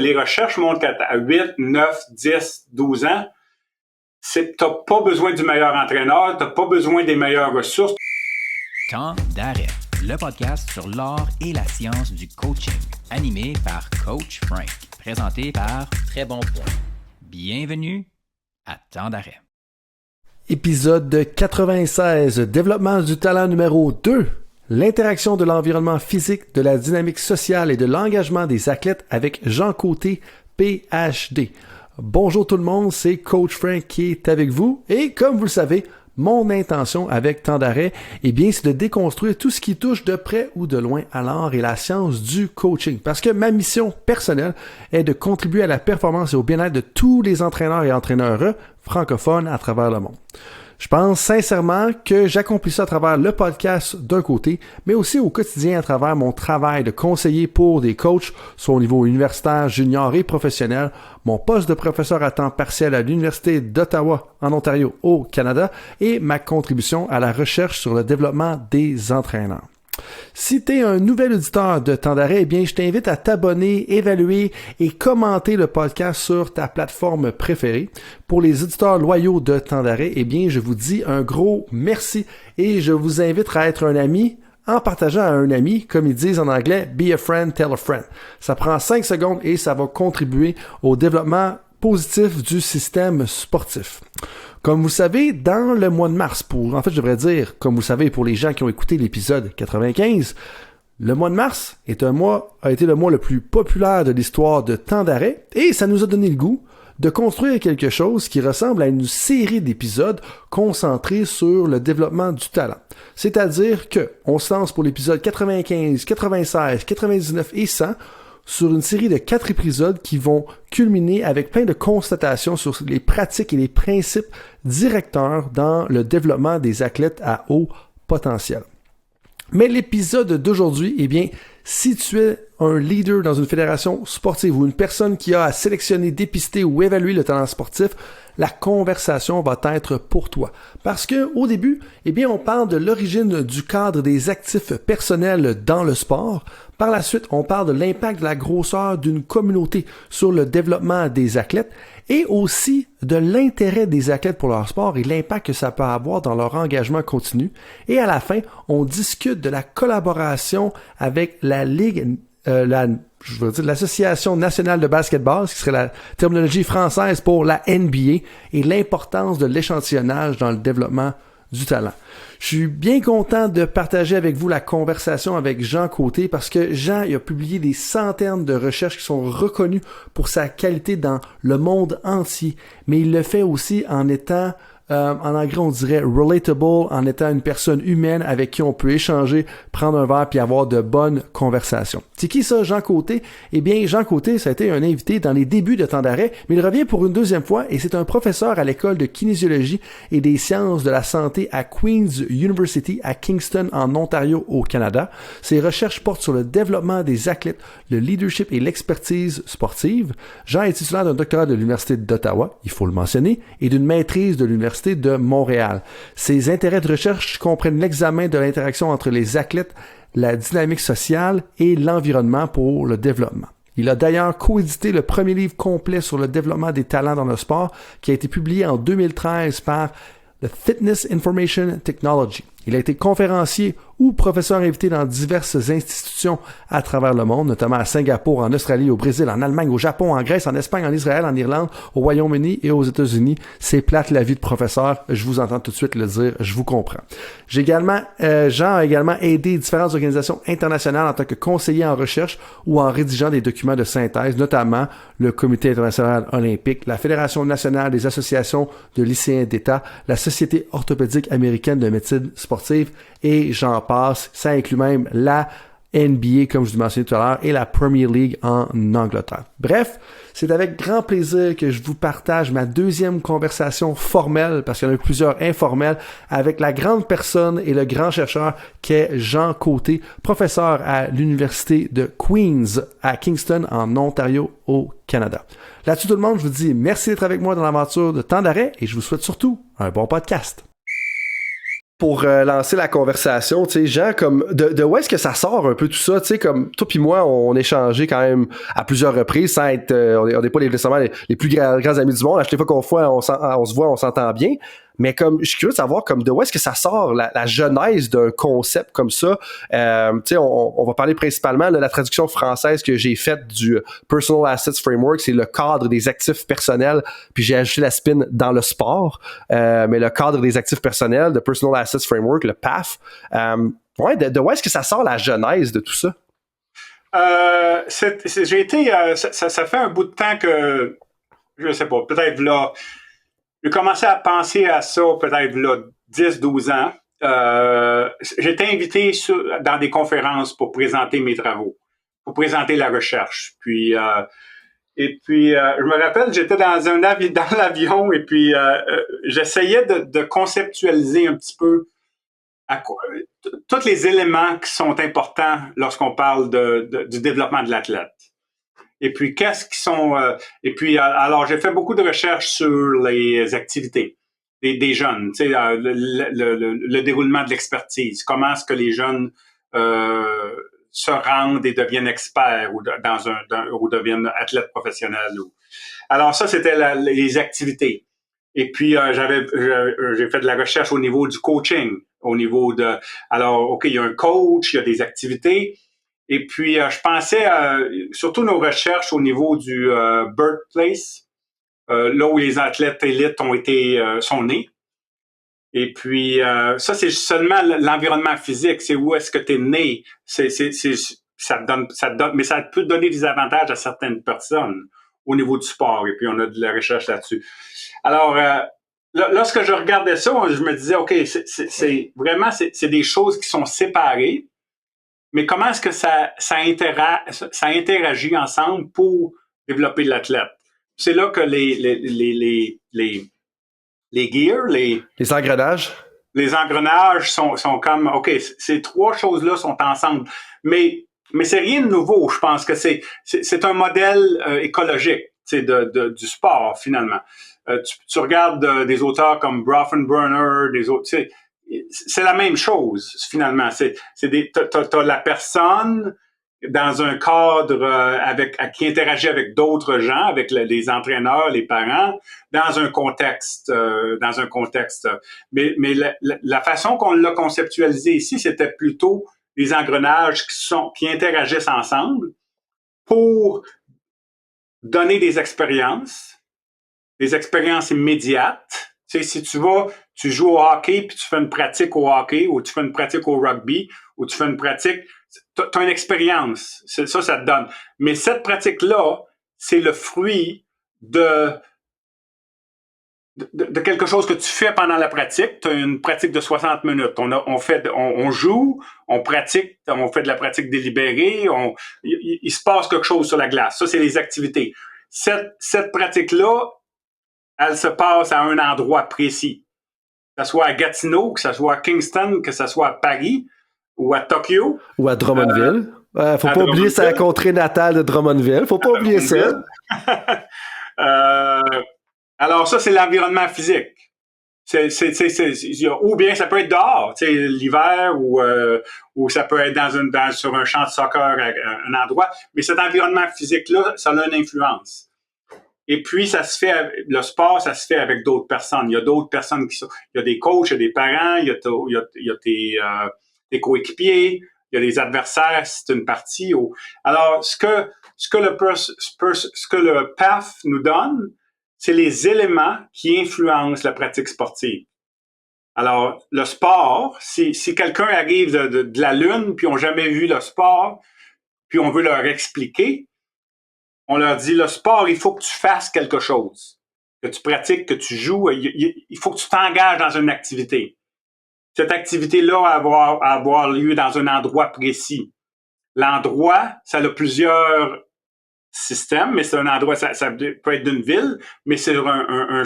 Les recherches montrent qu'à 8, 9, 10, 12 ans, tu n'as pas besoin du meilleur entraîneur, tu n'as pas besoin des meilleures ressources. Temps d'arrêt, le podcast sur l'art et la science du coaching, animé par Coach Frank, présenté par Très Bon Point. Bienvenue à Temps d'arrêt. Épisode 96, développement du talent numéro 2. L'interaction de l'environnement physique, de la dynamique sociale et de l'engagement des athlètes avec Jean Côté, PhD. Bonjour tout le monde, c'est Coach Frank qui est avec vous. Et comme vous le savez, mon intention avec Temps d'arrêt, c'est de déconstruire tout ce qui touche de près ou de loin à l'art et la science du coaching. Parce que ma mission personnelle est de contribuer à la performance et au bien-être de tous les entraîneurs et entraîneurs francophones à travers le monde. Je pense sincèrement que j'accomplis ça à travers le podcast d'un côté, mais aussi au quotidien à travers mon travail de conseiller pour des coachs, soit au niveau universitaire, junior et professionnel, mon poste de professeur à temps partiel à l'Université d'Ottawa, en Ontario, au Canada, et ma contribution à la recherche sur le développement des entraîneurs. Si tu es un nouvel auditeur de Temps d'arrêt, je t'invite à t'abonner, évaluer et commenter le podcast sur ta plateforme préférée. Pour les auditeurs loyaux de Temps d'arrêt, je vous dis un gros merci et je vous invite à être un ami en partageant à un ami, comme ils disent en anglais, be a friend, tell a friend. Ça prend 5 secondes et ça va contribuer au développement positif du système sportif. Comme vous savez, dans le mois de mars, comme vous savez pour les gens qui ont écouté l'épisode 95, le mois de mars a été le mois le plus populaire de l'histoire de Temps d'arrêt et ça nous a donné le goût de construire quelque chose qui ressemble à une série d'épisodes concentrés sur le développement du talent. C'est-à-dire que on se lance pour l'épisode 95, 96, 99 et 100 sur une série de 4 épisodes qui vont culminer avec plein de constatations sur les pratiques et les principes directeurs dans le développement des athlètes à haut potentiel. Mais l'épisode d'aujourd'hui, si tu es un leader dans une fédération sportive ou une personne qui a à sélectionner, dépister ou évaluer le talent sportif, la conversation va être pour toi. Parce que au début, on parle de l'origine du cadre des actifs personnels dans le sport. Par la suite, on parle de l'impact de la grosseur d'une communauté sur le développement des athlètes et aussi de l'intérêt des athlètes pour leur sport et l'impact que ça peut avoir dans leur engagement continu. Et à la fin, on discute de la collaboration avec la Ligue, l'Association nationale de basketball, ce qui serait la terminologie française pour la NBA, et l'importance de l'échantillonnage dans le développement du talent. Je suis bien content de partager avec vous la conversation avec Jean Côté parce que Jean il a publié des centaines de recherches qui sont reconnues pour sa qualité dans le monde entier, mais il le fait aussi en étant en anglais, on dirait relatable, en étant une personne humaine avec qui on peut échanger, prendre un verre puis avoir de bonnes conversations. C'est qui ça, Jean Côté? Jean Côté, ça a été un invité dans les débuts de Temps d'arrêt, mais il revient pour une deuxième fois et c'est un professeur à l'école de kinésiologie et des sciences de la santé à Queen's University à Kingston, en Ontario, au Canada. Ses recherches portent sur le développement des athlètes, le leadership et l'expertise sportive. Jean est titulaire d'un doctorat de l'Université d'Ottawa, il faut le mentionner, et d'une maîtrise de l'Université de Montréal. Ses intérêts de recherche comprennent l'examen de l'interaction entre les athlètes, la dynamique sociale et l'environnement pour le développement. Il a d'ailleurs coédité le premier livre complet sur le développement des talents dans le sport qui a été publié en 2013 par The Fitness Information Technology. Il a été conférencier ou professeur invité dans diverses institutions à travers le monde, notamment à Singapour, en Australie, au Brésil, en Allemagne, au Japon, en Grèce, en Espagne, en Israël, en Irlande, au Royaume-Uni et aux États-Unis. C'est plate la vie de professeur, je vous entends tout de suite le dire, je vous comprends. Jean a également aidé différentes organisations internationales en tant que conseiller en recherche ou en rédigeant des documents de synthèse, notamment le Comité international olympique, la Fédération nationale des associations de lycéens d'État, la Société orthopédique américaine de médecine sportive et j'en passe. Ça inclut même la NBA, comme je vous mentionnais tout à l'heure, et la Premier League en Angleterre. Bref, c'est avec grand plaisir que je vous partage ma deuxième conversation formelle, parce qu'il y en a plusieurs informelles, avec la grande personne et le grand chercheur qu'est Jean Côté, professeur à l'Université de Queen's à Kingston, en Ontario, au Canada. Là-dessus, tout le monde, je vous dis merci d'être avec moi dans l'aventure de Temps d'arrêt et je vous souhaite surtout un bon podcast. pour lancer la conversation, tu sais, Jean, comme de où est-ce que ça sort un peu tout ça, tu sais, comme toi puis moi, on échangeait quand même à plusieurs reprises sans être, on n'est pas nécessairement les plus grands amis du monde. À chaque fois qu'on se voit, on s'entend bien. Mais comme, je suis curieux de savoir comme de où est-ce que ça sort la genèse d'un concept comme ça. Tu sais, on va parler principalement de la traduction française que j'ai faite du Personal Assets Framework, c'est le cadre des actifs personnels, puis j'ai ajouté la spin dans le sport. Mais le cadre des actifs personnels, de Personal Assets Framework, le PAF. Ouais, de où est-ce que ça sort la genèse de tout ça? J'ai été, ça fait un bout de temps que, je sais pas, peut-être là, j'ai commencé à penser à ça peut-être là 10-12 ans. J'ai été invité dans des conférences pour présenter mes travaux, pour présenter la recherche. Puis, je me rappelle, j'étais dans l'avion et puis j'essayais de conceptualiser un petit peu tous les éléments qui sont importants lorsqu'on parle du développement de l'athlète. Et puis, alors, j'ai fait beaucoup de recherches sur les activités des jeunes, tu sais, le déroulement de l'expertise. Comment est-ce que les jeunes se rendent et deviennent experts ou deviennent athlètes professionnels. Alors, ça, c'était les activités. Et puis, j'ai fait de la recherche au niveau du coaching, alors, OK, il y a un coach, il y a des activités. Et puis, je pensais surtout nos recherches au niveau du birthplace, là où les athlètes élites sont nés. Et puis, ça, c'est seulement l'environnement physique. C'est où est-ce que tu es né. Ça te donne, mais ça peut donner des avantages à certaines personnes au niveau du sport. Et puis, on a de la recherche là-dessus. Alors, lorsque je regardais ça, je me disais, OK, c'est des choses qui sont séparées. Mais comment est-ce que ça interagit ensemble pour développer l'athlète? C'est là que les gears, les engrenages. Les engrenages sont comme, OK, ces trois choses-là sont ensemble. Mais c'est rien de nouveau. Je pense que c'est un modèle écologique, du sport, finalement. Tu regardes des auteurs comme Brofenbrenner, des autres, c'est la même chose, finalement. T'as la personne dans un cadre qui interagit avec d'autres gens, avec les entraîneurs, les parents, dans un contexte. Mais la façon qu'on l'a conceptualisé ici, c'était plutôt les engrenages qui interagissent ensemble pour donner des expériences immédiates. Tu sais, si tu joues au hockey, puis tu fais une pratique au hockey, ou tu fais une pratique au rugby, ou tu fais une pratique, t'as une expérience. Ça te donne. Mais cette pratique-là, c'est le fruit de quelque chose que tu fais pendant la pratique. Tu as une pratique de 60 minutes. On joue, on pratique, on fait de la pratique délibérée, il se passe quelque chose sur la glace. Ça, c'est les activités. Cette pratique-là, elle se passe à un endroit précis. Que ce soit à Gatineau, que ce soit à Kingston, que ce soit à Paris ou à Tokyo. Ou à Drummondville. Faut pas oublier sa contrée natale de Drummondville. Faut pas oublier ça. Alors ça, c'est l'environnement physique. Ou bien ça peut être dehors, l'hiver, ou ça peut être sur un champ de soccer à un endroit. Mais cet environnement physique-là, ça a une influence. Et puis, le sport, ça se fait avec d'autres personnes. Il y a d'autres personnes il y a des coachs, il y a des parents, il y a tes coéquipiers, il y a des adversaires, c'est une partie. Alors, ce que le PAF nous donne, c'est les éléments qui influencent la pratique sportive. Alors, le sport, si quelqu'un arrive de la Lune, puis ils n'ont jamais vu le sport, puis on veut leur expliquer, on leur dit, le sport, il faut que tu fasses quelque chose, que tu pratiques, que tu joues. Il faut que tu t'engages dans une activité. Cette activité-là va avoir lieu dans un endroit précis. L'endroit, ça a plusieurs systèmes, mais c'est un endroit, ça peut être d'une ville, mais c'est un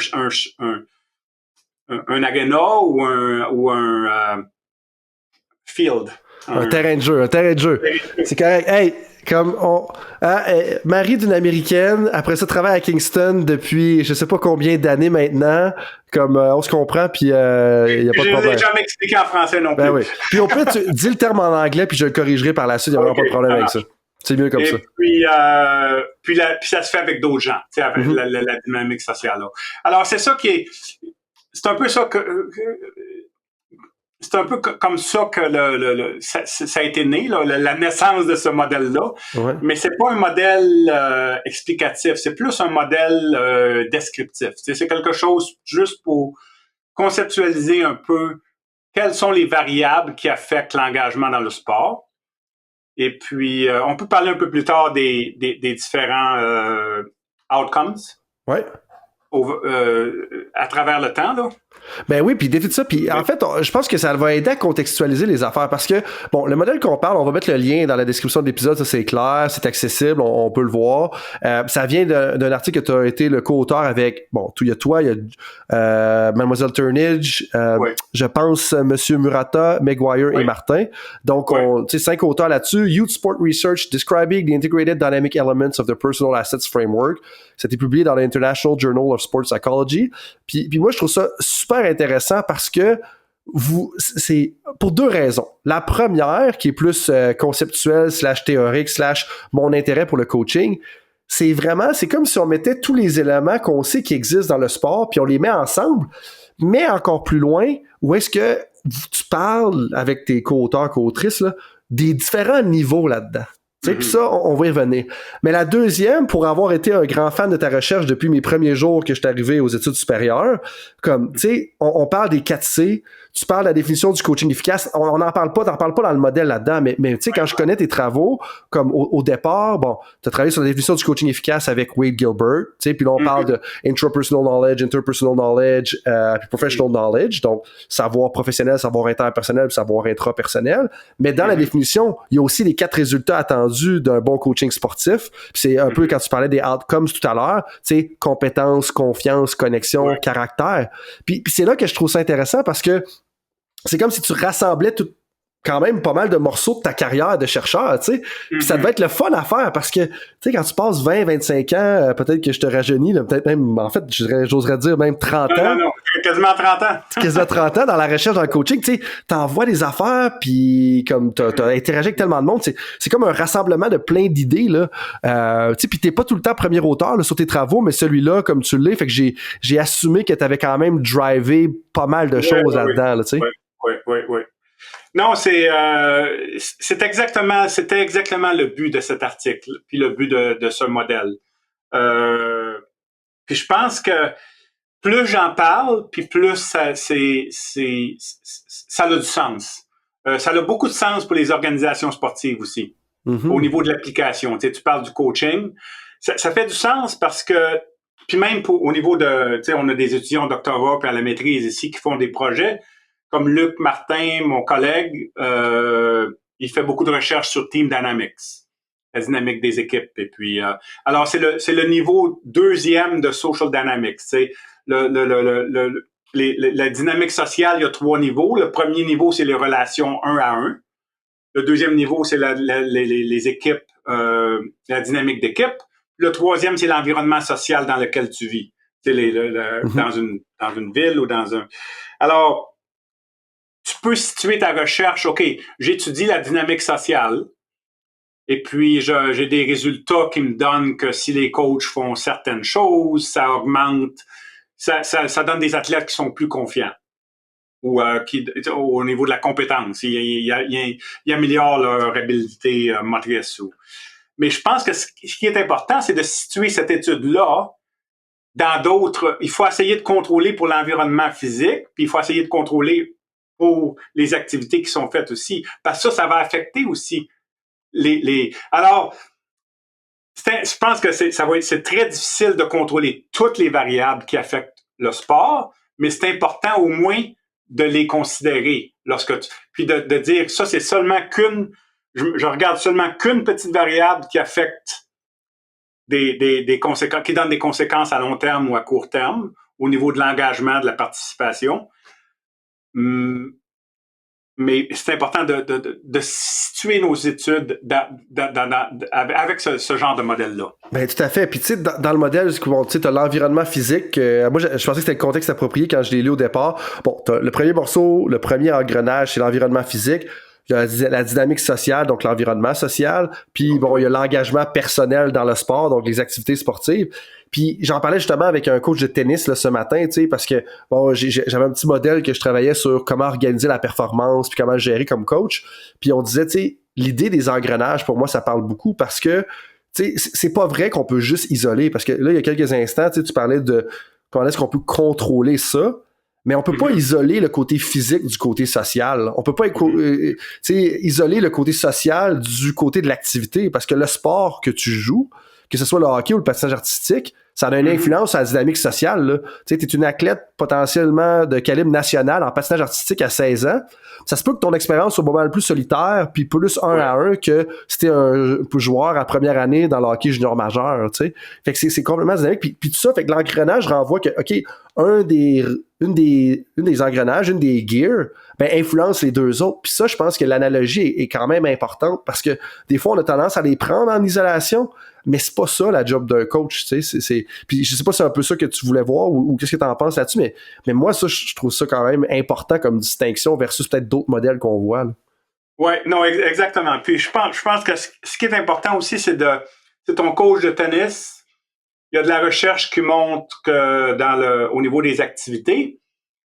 arena ou un field. Un terrain de jeu. C'est correct. Hey, comme mari d'une Américaine, après ça travaille à Kingston depuis je sais pas combien d'années maintenant, comme on se comprend, puis y a pas de problème. Je l'ai jamais expliqué en français non plus. Ben oui. Puis au pire, tu dis le terme en anglais, puis je le corrigerai par la suite, il n'y a vraiment pas de problème avec ça. C'est mieux comme ça. Puis ça se fait avec d'autres gens, tu sais, avec la dynamique sociale. Là. Alors, c'est ça qui est... C'est un peu ça que... C'est un peu comme ça que ça a été né, là, la naissance de ce modèle-là. Ouais. Mais c'est pas un modèle explicatif, c'est plus un modèle descriptif. C'est quelque chose juste pour conceptualiser un peu quelles sont les variables qui affectent l'engagement dans le sport. Et puis, on peut parler un peu plus tard des différents outcomes. Ouais. À travers le temps, là. Ben oui, puis défi de ça. Puis en fait, je pense que ça va aider à contextualiser les affaires parce que, bon, le modèle qu'on parle, on va mettre le lien dans la description de l'épisode, ça c'est clair, c'est accessible, on peut le voir. Ça vient d'un article que tu as été le co-auteur avec, bon, il y a toi, il y a Mademoiselle Turnidge, je pense Monsieur Murata, Maguire et Martin. Donc, tu sais, 5 auteurs là-dessus. Youth Sport Research Describing the Integrated Dynamic Elements of the Personal Assets Framework. C'était publié dans l'International Journal of Sport Psychology. Puis moi, je trouve ça super intéressant parce que c'est pour 2 raisons. La première, qui est plus conceptuelle / théorique / mon intérêt pour le coaching, c'est comme si on mettait tous les éléments qu'on sait qui existent dans le sport, puis on les met ensemble, mais encore plus loin, où est-ce que tu parles avec tes co-auteurs, co-autrices, là, des différents niveaux là-dedans. Puis ça, on va y revenir. Mais la deuxième, pour avoir été un grand fan de ta recherche depuis mes premiers jours que je suis arrivé aux études supérieures, comme, tu sais, on parle des 4C, tu parles de la définition du coaching efficace, on n'en parle pas, dans le modèle là-dedans, mais tu sais, quand je connais tes travaux, comme au départ, bon, tu as travaillé sur la définition du coaching efficace avec Wade Gilbert, tu sais, puis là, on parle de intrapersonal knowledge, interpersonal knowledge, puis professional knowledge, donc savoir professionnel, savoir interpersonnel, puis savoir intrapersonnel. Mais dans la définition, il y a aussi les 4 résultats attendus d'un bon coaching sportif. Puis c'est un peu quand tu parlais des outcomes tout à l'heure, tu sais, compétences, confiance, connexion, caractère. Puis c'est là que je trouve ça intéressant parce que c'est comme si tu rassemblais quand même pas mal de morceaux de ta carrière de chercheur, tu sais. Puis ça devait être le fun à faire parce que, tu sais, quand tu passes 20, 25 ans, peut-être que je te rajeunis, là, peut-être même, en fait, j'oserais dire même 30 ans. Non, quasiment 30 ans. Quasiment 30 ans dans la recherche, dans le coaching, tu sais, t'envoies des affaires, puis comme t'as interagi avec tellement de monde, c'est comme un rassemblement de plein d'idées, là. Tu sais, puis t'es pas tout le temps premier auteur, là, sur tes travaux, mais celui-là, comme tu l'es, fait que j'ai assumé que t'avais quand même drivé pas mal de choses là-dedans, là, tu sais. Oui. Non, c'était exactement le but de cet article, puis le but de ce modèle. Puis je pense que plus j'en parle, puis plus ça a du sens. Ça a beaucoup de sens pour les organisations sportives aussi, au niveau de l'application. Tu sais, tu parles du coaching, ça fait du sens parce que, puis même au niveau de, tu sais, on a des étudiants au doctorat puis à la maîtrise ici qui font des projets. Comme Luc Martin, mon collègue, il fait beaucoup de recherches sur Team Dynamics, la dynamique des équipes. Et puis, alors c'est le niveau 2e de Social Dynamics. C'est la dynamique sociale. Il y a 3 niveaux. Le premier niveau, c'est les relations 1 à 1. Le 2e niveau, c'est les équipes, la dynamique d'équipe. Le 3e, c'est l'environnement social dans lequel tu vis. C'est dans une ville ou dans un. Alors, tu peux situer ta recherche, OK, j'étudie la dynamique sociale et puis j'ai des résultats qui me donnent que si les coachs font certaines choses, ça augmente, ça donne des athlètes qui sont plus confiants ou qui au niveau de la compétence, ils améliorent leur habilité motrice. Mais je pense que ce qui est important, c'est de situer cette étude-là dans d'autres. Il faut essayer de contrôler pour l'environnement physique, puis il faut essayer de contrôler pour les activités qui sont faites aussi. Parce que ça va affecter aussi Alors, je pense que c'est très difficile de contrôler toutes les variables qui affectent le sport, mais c'est important au moins de les considérer puis de dire, ça, c'est seulement je regarde seulement qu'une petite variable qui affecte des conséquences, qui donne des conséquences à long terme ou à court terme, au niveau de l'engagement, de la participation. Mais c'est important de situer nos études avec ce genre de modèle-là. Ben tout à fait. Puis tu sais, dans le modèle, bon, tu sais, t'as l'environnement physique. Moi, je pensais que c'était le contexte approprié quand je l'ai lu au départ. Bon, t'as le premier morceau, le premier engrenage, c'est l'environnement physique. Il y a la dynamique sociale, donc l'environnement social. Puis bon, il y a l'engagement personnel dans le sport, donc les activités sportives. Puis j'en parlais justement avec un coach de tennis là, ce matin, tu sais, parce que bon, j'avais un petit modèle que je travaillais sur comment organiser la performance, puis comment gérer comme coach. Puis on disait, tu sais, l'idée des engrenages, pour moi, ça parle beaucoup parce que tu sais, c'est pas vrai qu'on peut juste isoler. Parce que là, il y a quelques instants, tu parlais de comment est-ce qu'on peut contrôler ça. Mais on peut pas isoler le côté physique du côté social. On peut pas isoler le côté social du côté de l'activité parce que le sport que tu joues, que ce soit le hockey ou le patinage artistique, ça a une influence sur la dynamique sociale. Tu es une athlète potentiellement de calibre national en patinage artistique à 16 ans. Ça se peut que ton expérience soit pas mal plus solitaire puis plus 1 à 1 que si t'es un joueur à première année dans le hockey junior majeur. T'sais. Fait que c'est complètement dynamique. Puis tout ça, fait que l'engrenage renvoie que, OK, une des engrenages, une des gears, ben, influence les deux autres. Puis ça, je pense que l'analogie est quand même importante parce que des fois, on a tendance à les prendre en isolation, mais c'est pas ça la job d'un coach, tu sais. Puis je sais pas si c'est un peu ça que tu voulais voir ou qu'est-ce que tu en penses là-dessus, mais moi, ça, je trouve ça quand même important comme distinction versus peut-être d'autres modèles qu'on voit. Oui, non, exactement. Puis je pense que ce qui est important aussi, c'est ton coach de tennis. Il y a de la recherche qui montre que au niveau des activités,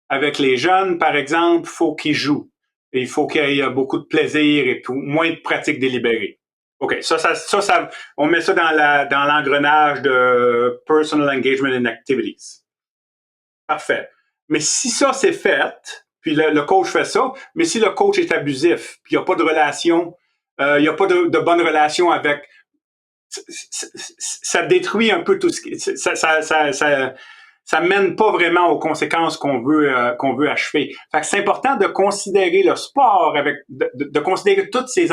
avec les jeunes, par exemple, il faut qu'ils jouent. Et il faut qu'il y ait beaucoup de plaisir et moins de pratiques délibérées. OK, ça, on met ça dans l'engrenage de Personal Engagement in Activities. Parfait. Mais si ça, c'est fait, puis le coach fait ça, mais si le coach est abusif, puis il n'y a pas de relation, il n'y a pas de bonne relation avec... Ça détruit un peu tout ce qui... Ça mène pas vraiment aux conséquences qu'on veut achever. Fait que c'est important de considérer le sport de considérer toutes ces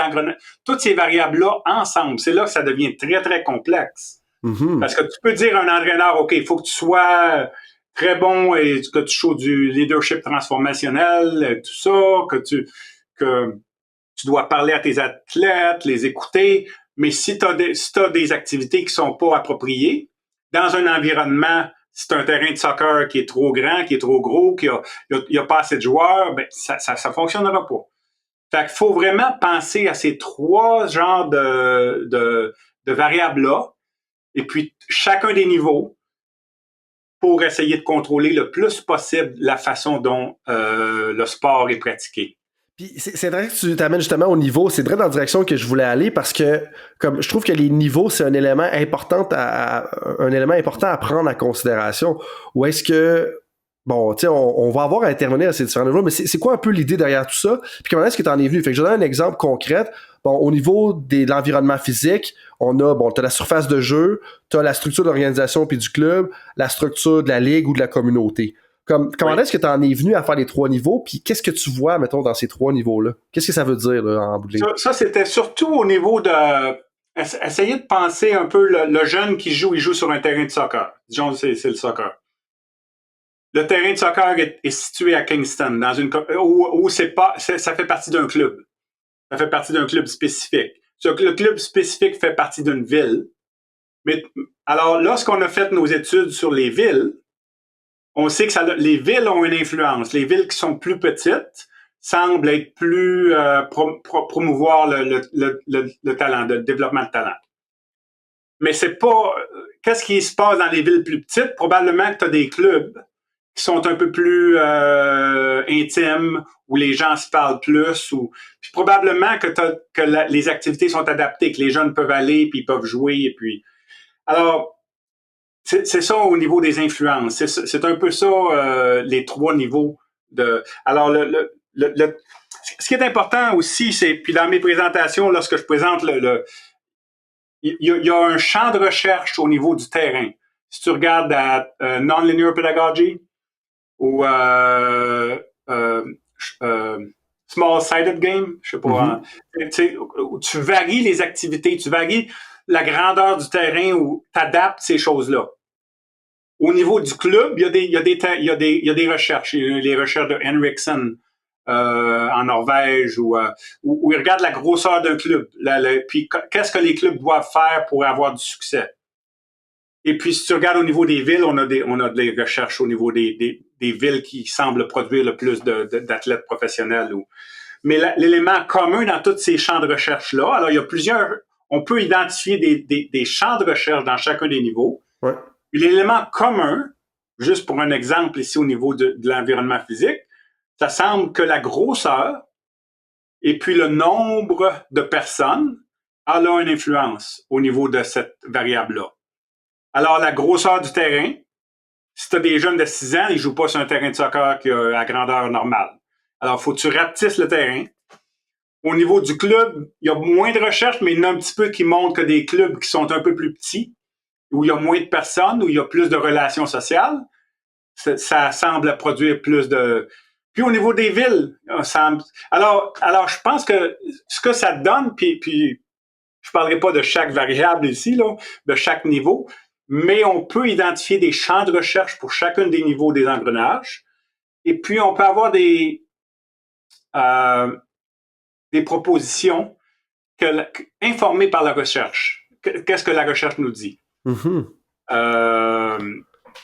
variables-là ensemble. C'est là que ça devient très, très complexe. Mm-hmm. Parce que tu peux dire à un entraîneur, OK, il faut que tu sois très bon et que tu joues du leadership transformationnel, tout ça, que tu dois parler à tes athlètes, les écouter. Mais si t'as des activités qui sont pas appropriées, dans un environnement, si t'as un terrain de soccer qui est trop grand, qui est trop gros, qu'il y a pas assez de joueurs, ben, ça fonctionnera pas. Fait qu'il faut vraiment penser à ces trois genres de variables-là, et puis chacun des niveaux, pour essayer de contrôler le plus possible la façon dont le sport est pratiqué. Puis c'est vrai que tu t'amènes justement au niveau, c'est vrai dans la direction que je voulais aller parce que comme je trouve que les niveaux c'est un élément important à prendre en considération. Ou est-ce que bon, tu sais, on va avoir à intervenir à ces différents niveaux, mais c'est quoi un peu l'idée derrière tout ça? Puis comment est-ce que tu en es venu? Fait que je donne un exemple concret. Bon, au niveau de l'environnement physique, t'as la surface de jeu, t'as la structure de l'organisation puis du club, la structure de la ligue ou de la communauté. Comment est-ce que tu en es venu à faire les trois niveaux, puis qu'est-ce que tu vois, mettons, dans ces trois niveaux-là? Qu'est-ce que ça veut dire, là, en bout de ligne? Ça, c'était surtout au niveau de... Essayer de penser un peu le jeune qui il joue sur un terrain de soccer. Disons, c'est le soccer. Le terrain de soccer est situé à Kingston, où ça fait partie d'un club. Ça fait partie d'un club spécifique. Le club spécifique fait partie d'une ville. Mais alors, lorsqu'on a fait nos études sur les villes, on sait que les villes ont une influence. Les villes qui sont plus petites semblent être plus promouvoir le talent, le développement de talent. Mais c'est pas... Qu'est-ce qui se passe dans les villes plus petites? Probablement que tu as des clubs qui sont un peu plus intimes, où les gens se parlent plus, puis probablement que les activités sont adaptées, que les jeunes peuvent aller, puis ils peuvent jouer, et puis... Alors, c'est ça au niveau des influences. C'est un peu ça, les trois niveaux de... Alors, ce qui est important aussi, c'est... Puis dans mes présentations, lorsque je présente il y a un champ de recherche au niveau du terrain. Si tu regardes à Non-Linear Pedagogy, ou small-sided game, je sais pas, où tu varies les activités, tu varies la grandeur du terrain où tu adaptes ces choses-là. Au niveau du club, il y a des recherches, les recherches de Henriksen en Norvège où ils regardent la grosseur d'un club. Puis qu'est-ce que les clubs doivent faire pour avoir du succès. Et puis, si tu regardes au niveau des villes, on a des recherches au niveau des villes qui semblent produire le plus d'athlètes professionnels. Mais l'élément commun dans tous ces champs de recherche-là, alors il y a on peut identifier des champs de recherche dans chacun des niveaux. Ouais. Et l'élément commun, juste pour un exemple ici au niveau de l'environnement physique, ça semble que la grosseur et puis le nombre de personnes a une influence au niveau de cette variable-là. Alors, la grosseur du terrain, si tu as des jeunes de 6 ans, ils jouent pas sur un terrain de soccer qui a la grandeur normale. Alors, faut que tu rapetisses le terrain. Au niveau du club, il y a moins de recherches, mais il y en a un petit peu qui montrent que des clubs qui sont un peu plus petits, où il y a moins de personnes, où il y a plus de relations sociales, ça semble produire plus de... Puis au niveau des villes, alors je pense que ce que ça donne, puis je parlerai pas de chaque variable ici, là, de chaque niveau, mais on peut identifier des champs de recherche pour chacun des niveaux des engrenages. Et puis, on peut avoir des propositions informées par la recherche. Qu'est-ce que la recherche nous dit? Mm-hmm.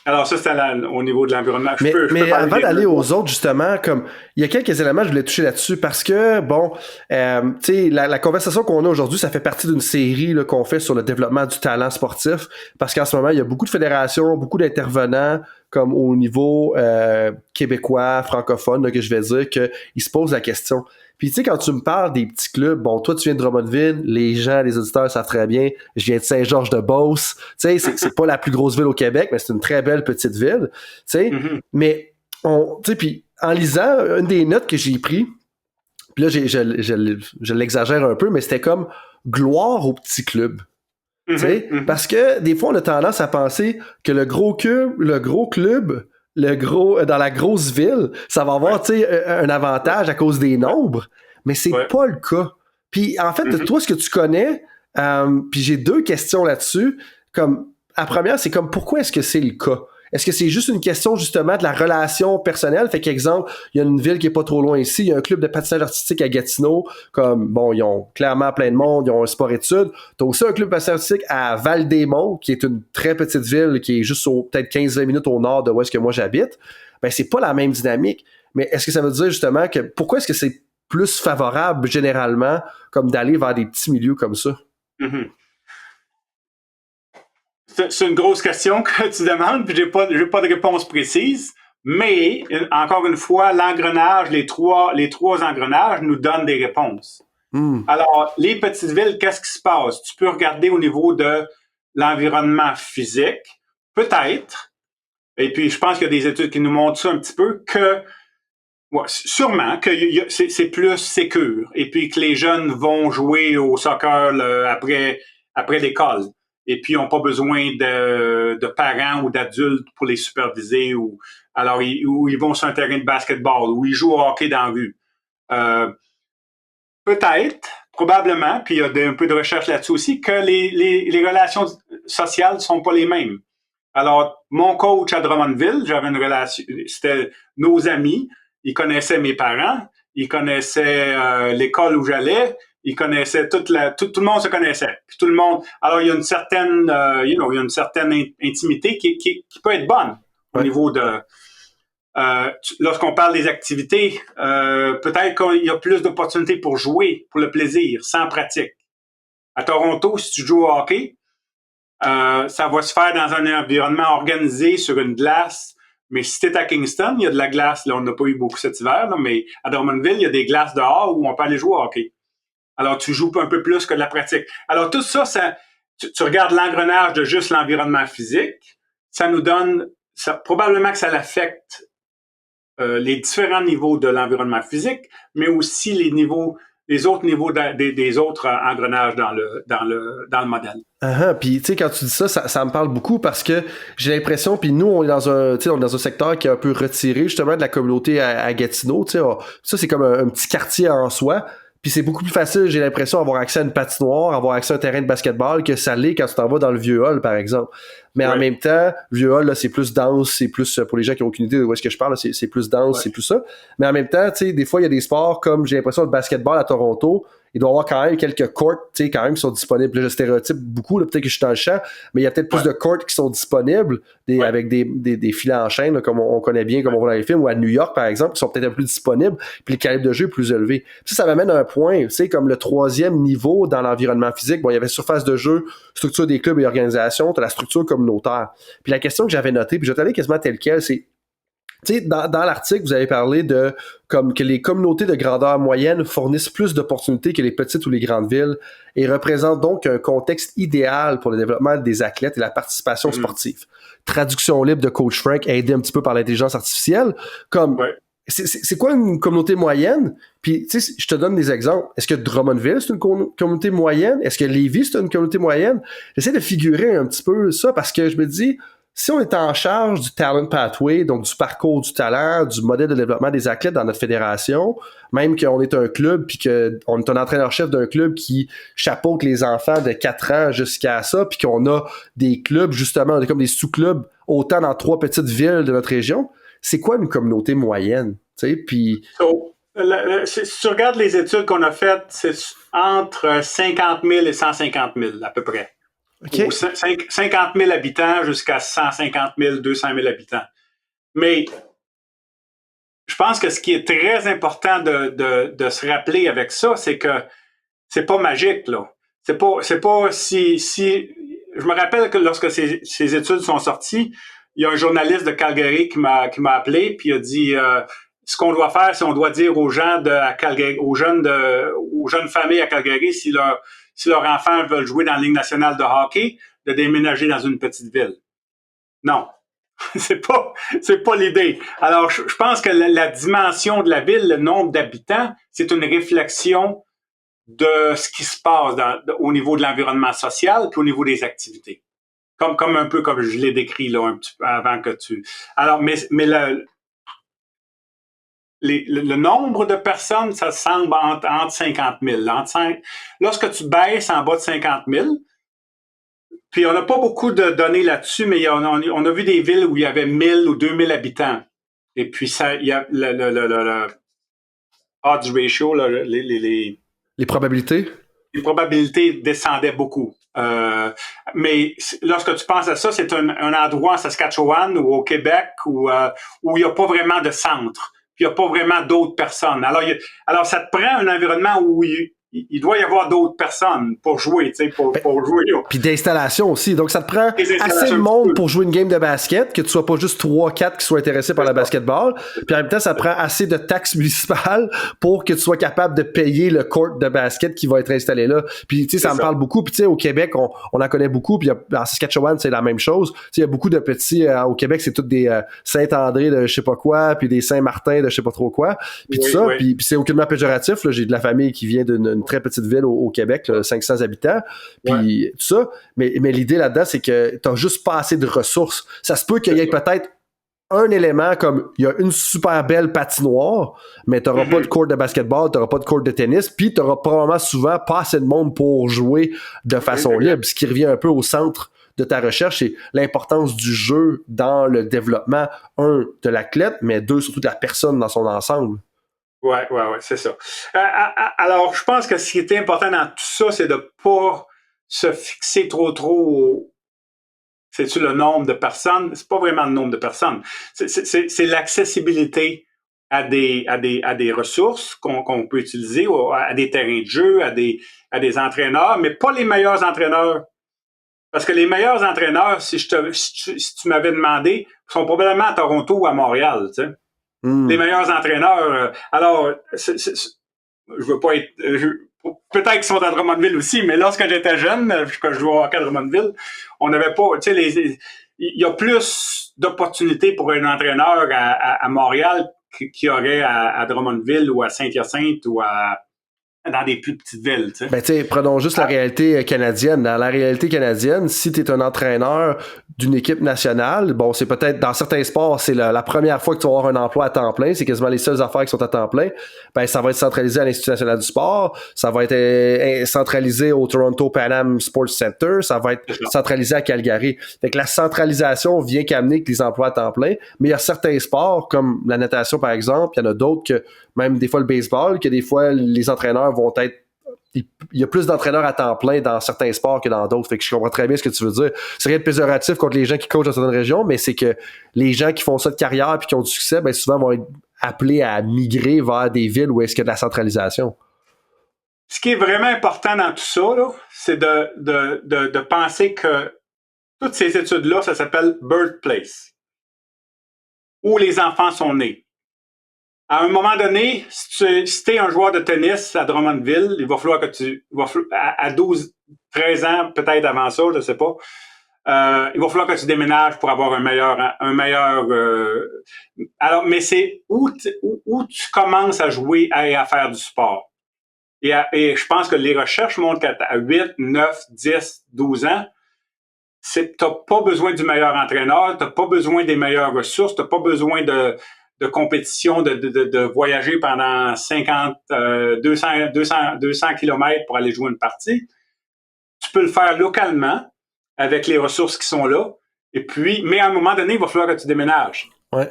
Alors ça, c'est au niveau de l'environnement. Mais avant d'aller aux autres, justement, comme il y a quelques éléments, je voulais toucher là-dessus parce que, bon, tu sais, la conversation qu'on a aujourd'hui, ça fait partie d'une série là, qu'on fait sur le développement du talent sportif parce qu'en ce moment, il y a beaucoup de fédérations, beaucoup d'intervenants comme au niveau québécois, francophone, là, que je vais dire, qu'ils se posent la question. Puis tu sais, quand tu me parles des petits clubs, bon, toi tu viens de Drummondville, les auditeurs savent très bien, je viens de Saint-Georges-de-Beauce, tu sais, c'est pas la plus grosse ville au Québec, mais c'est une très belle petite ville, tu sais, mais tu sais, puis en lisant une des notes que j'ai pris, puis là je l'exagère un peu, mais c'était comme gloire aux petits clubs. Tu sais, parce que des fois on a tendance à penser que le gros club dans la grosse ville, ça va avoir un avantage à cause des nombres, mais c'est pas le cas. Puis en fait, de toi, ce que tu connais, puis j'ai 2 questions là-dessus. Comme la première, c'est comme pourquoi est-ce que c'est le cas? Est-ce que c'est juste une question justement de la relation personnelle? Fait qu'exemple, il y a une ville qui est pas trop loin ici, il y a un club de patinage artistique à Gatineau, comme, bon, ils ont clairement plein de monde, ils ont un sport-études. T'as aussi un club de patinage artistique à Val-des-Monts, qui est une très petite ville, qui est juste peut-être 15-20 minutes au nord de où est-ce que moi j'habite. Ben, c'est pas la même dynamique. Mais est-ce que ça veut dire justement que, pourquoi est-ce que c'est plus favorable généralement, comme d'aller vers des petits milieux comme ça? C'est une grosse question que tu demandes, puis j'ai pas de réponse précise. Mais, encore une fois, l'engrenage, les trois engrenages nous donnent des réponses. Alors, les petites villes, qu'est-ce qui se passe? Tu peux regarder au niveau de l'environnement physique, peut-être, et puis je pense qu'il y a des études qui nous montrent ça un petit peu, que sûrement que c'est plus sécure, et puis que les jeunes vont jouer au soccer après l'école. Et puis, ils n'ont pas besoin de parents ou d'adultes pour les superviser. Alors, ils vont sur un terrain de basketball ou ils jouent au hockey dans la rue. Peut-être, probablement, puis il y a un peu de recherche là-dessus aussi, que les relations sociales ne sont pas les mêmes. Alors, mon coach à Drummondville, j'avais une relation, c'était nos amis, ils connaissaient mes parents, ils connaissaient l'école où j'allais, ils connaissaient tout le monde se connaissait. Puis tout le monde. Alors il y a une certaine, il y a une certaine intimité qui peut être bonne au niveau de. Lorsqu'on parle des activités, peut-être qu'il y a plus d'opportunités pour jouer, pour le plaisir, sans pratique. À Toronto, si tu joues au hockey, ça va se faire dans un environnement organisé sur une glace. Mais si t'es à Kingston, il y a de la glace. Là, on n'a pas eu beaucoup cet hiver, là, mais à Drummondville, il y a des glaces dehors où on peut aller jouer au hockey. Alors, tu joues un peu plus que de la pratique. Alors, tout ça, tu regardes l'engrenage de juste l'environnement physique, ça nous donne, probablement que ça l'affecte les différents niveaux de l'environnement physique, mais aussi les autres niveaux des autres engrenages dans le modèle. Puis tu sais, quand tu dis ça, ça me parle beaucoup parce que j'ai l'impression, puis nous on est dans un secteur qui est un peu retiré justement de la communauté à Gatineau, tu sais, ça c'est comme un petit quartier en soi. Puis c'est beaucoup plus facile, j'ai l'impression, d'avoir accès à une patinoire, avoir accès à un terrain de basketball que ça l'est quand tu t'en vas dans le vieux hall, par exemple. Mais en même temps, le vieux hall, là, c'est plus dense, c'est plus, pour les gens qui n'ont aucune idée de où est-ce que je parle, là, c'est plus dense, c'est plus ça. Mais en même temps, tu sais, des fois, il y a des sports comme, j'ai l'impression, le basketball à Toronto, il doit y avoir quand même quelques courts, tu sais, quand même, qui sont disponibles. Là, je stéréotype beaucoup, là, peut-être que je suis dans le champ, mais il y a peut-être plus de courts qui sont disponibles, avec des filets en chaîne, là, comme on connaît bien, comme on voit dans les films, ou à New York, par exemple, qui sont peut-être un peu plus disponibles, puis le calibre de jeu est plus élevé. Puis ça m'amène à un point, tu sais, comme le 3e niveau dans l'environnement physique. Bon, il y avait surface de jeu, structure des clubs et organisations, t'as la structure communautaire. Puis la question que j'avais notée, puis je vais t'aller quasiment tel quel, c'est, tu sais, dans l'article, vous avez parlé de comme que les communautés de grandeur moyenne fournissent plus d'opportunités que les petites ou les grandes villes et représentent donc un contexte idéal pour le développement des athlètes et la participation sportive. Traduction libre de Coach Frank, aidé un petit peu par l'intelligence artificielle. Comme, c'est quoi une communauté moyenne? Puis, tu sais, je te donne des exemples. Est-ce que Drummondville, c'est une communauté moyenne? Est-ce que Lévis, c'est une communauté moyenne? J'essaie de figurer un petit peu ça parce que je me dis, si on est en charge du talent pathway, donc du parcours du talent, du modèle de développement des athlètes dans notre fédération, même qu'on est un club puis qu'on est un entraîneur-chef d'un club qui chapeaute les enfants de 4 ans jusqu'à ça, puis qu'on a des clubs, justement, on est comme des sous-clubs, autant dans 3 petites villes de notre région, c'est quoi une communauté moyenne? Tu sais, puis... Si tu regardes les études qu'on a faites, c'est entre 50 000 et 150 000 à peu près. Okay. 50 000 habitants jusqu'à 150 000, 200 000 habitants. Mais je pense que ce qui est très important de se rappeler avec ça, c'est que c'est pas magique, là. C'est pas si je me rappelle que lorsque ces études sont sorties, il y a un journaliste de Calgary qui m'a appelé puis il a dit ce qu'on doit faire, c'est on doit dire aux gens à Calgary, aux jeunes familles à Calgary si leurs enfants veulent jouer dans la Ligue nationale de hockey, de déménager dans une petite ville. Non. c'est pas l'idée. Alors, je pense que la dimension de la ville, le nombre d'habitants, c'est une réflexion de ce qui se passe au niveau de l'environnement social puis au niveau des activités. Comme un peu comme je l'ai décrit là un petit peu avant que tu... Alors, mais le nombre de personnes, ça semble entre 50 000. Lorsque tu baisses en bas de 50 000, puis on n'a pas beaucoup de données là-dessus, mais on a vu des villes où il y avait 1000 ou 2000 habitants. Et puis, il y a le odds ratio, là, les probabilités? Les probabilités descendaient beaucoup. Mais lorsque tu penses à ça, c'est un endroit en Saskatchewan ou au Québec où il n'y a pas vraiment de centre. Puis il n'y a pas vraiment d'autres personnes. Alors, ça te prend un environnement où il doit y avoir d'autres personnes pour jouer, tu sais, pour jouer. Puis d'installation aussi. Donc, ça te prend assez de monde pour jouer une game de basket, que tu sois pas juste 3-4 qui soient intéressés par le basketball. Puis en même temps, ça te prend assez de taxes municipales pour que tu sois capable de payer le court de basket qui va être installé là. Puis, tu sais, ça me parle beaucoup. Puis, tu sais, au Québec, on en connaît beaucoup. Puis, en Saskatchewan, c'est la même chose. Tu sais, il y a beaucoup de petits... au Québec, c'est tous des Saint-André de je sais pas quoi, puis des Saint-Martin de je sais pas trop quoi. Puis tout ça. Puis c'est aucunement péjoratif. Là, j'ai de la famille qui vient d'une très petite ville au Québec, là, 500 habitants, puis tout ça. Mais l'idée là-dedans, c'est que t'as juste pas assez de ressources. Ça se peut qu'il y ait peut-être un élément comme il y a une super belle patinoire, mais t'auras pas de court de basketball, t'auras pas de court de tennis, puis t'auras probablement souvent pas assez de monde pour jouer de façon libre, ce qui revient un peu au centre de ta recherche, c'est l'importance du jeu dans le développement, de l'athlète, mais surtout de la personne dans son ensemble. Ouais, c'est ça. Alors, je pense que ce qui est important dans tout ça, c'est de pas se fixer trop. C'est-tu le nombre de personnes? C'est pas vraiment le nombre de personnes. C'est l'accessibilité à des ressources qu'on peut utiliser, à des terrains de jeu, à des entraîneurs, mais pas les meilleurs entraîneurs. Parce que les meilleurs entraîneurs, si tu m'avais demandé, sont probablement à Toronto ou à Montréal, tu sais. Les meilleurs entraîneurs. Alors, je veux pas être... peut-être qu'ils sont à Drummondville aussi, mais lorsque j'étais jeune, que je jouais au hockey à Drummondville, on n'avait pas... Tu sais, il y a plus d'opportunités pour un entraîneur à Montréal qu'il y aurait à Drummondville ou à Saint-Hyacinthe ou à dans des plus petites villes. Tu sais. Ben, tu sais, prenons juste la réalité canadienne. Dans la réalité canadienne, si tu es un entraîneur d'une équipe nationale, bon, c'est peut-être, dans certains sports, c'est la première fois que tu vas avoir un emploi à temps plein, c'est quasiment les seules affaires qui sont à temps plein, ben, ça va être centralisé à l'Institut national du sport, ça va être centralisé au Toronto Pan Am Sports Center, ça va être centralisé à Calgary. Fait que la centralisation vient qu'amener que les emplois à temps plein, mais il y a certains sports, comme la natation, par exemple, il y en a d'autres que, même des fois le baseball, que des fois, les entraîneurs vont être. Il y a plus d'entraîneurs à temps plein dans certains sports que dans d'autres. Fait que je comprends très bien ce que tu veux dire. C'est rien de péjoratif contre les gens qui coachent dans certaines régions, mais c'est que les gens qui font ça de carrière et qui ont du succès, ben souvent vont être appelés à migrer vers des villes où est-ce qu'il y a de la centralisation. Ce qui est vraiment important dans tout ça, là, c'est de penser que toutes ces études-là, ça s'appelle birthplace, où les enfants sont nés. À un moment donné, si tu es un joueur de tennis à Drummondville, il va falloir que à 12, 13 ans, peut-être avant ça, je ne sais pas, il va falloir que tu déménages pour avoir un meilleur. Alors, mais c'est où tu commences à jouer et à faire du sport. Et je pense que les recherches montrent qu'à 8, 9, 10, 12 ans, t'as pas besoin du meilleur entraîneur, t'as pas besoin des meilleures ressources, t'as pas besoin de compétition, de voyager pendant 50, 200 kilomètres pour aller jouer une partie. Tu peux le faire localement avec les ressources qui sont là. Et puis, mais à un moment donné, il va falloir que tu déménages. Ouais.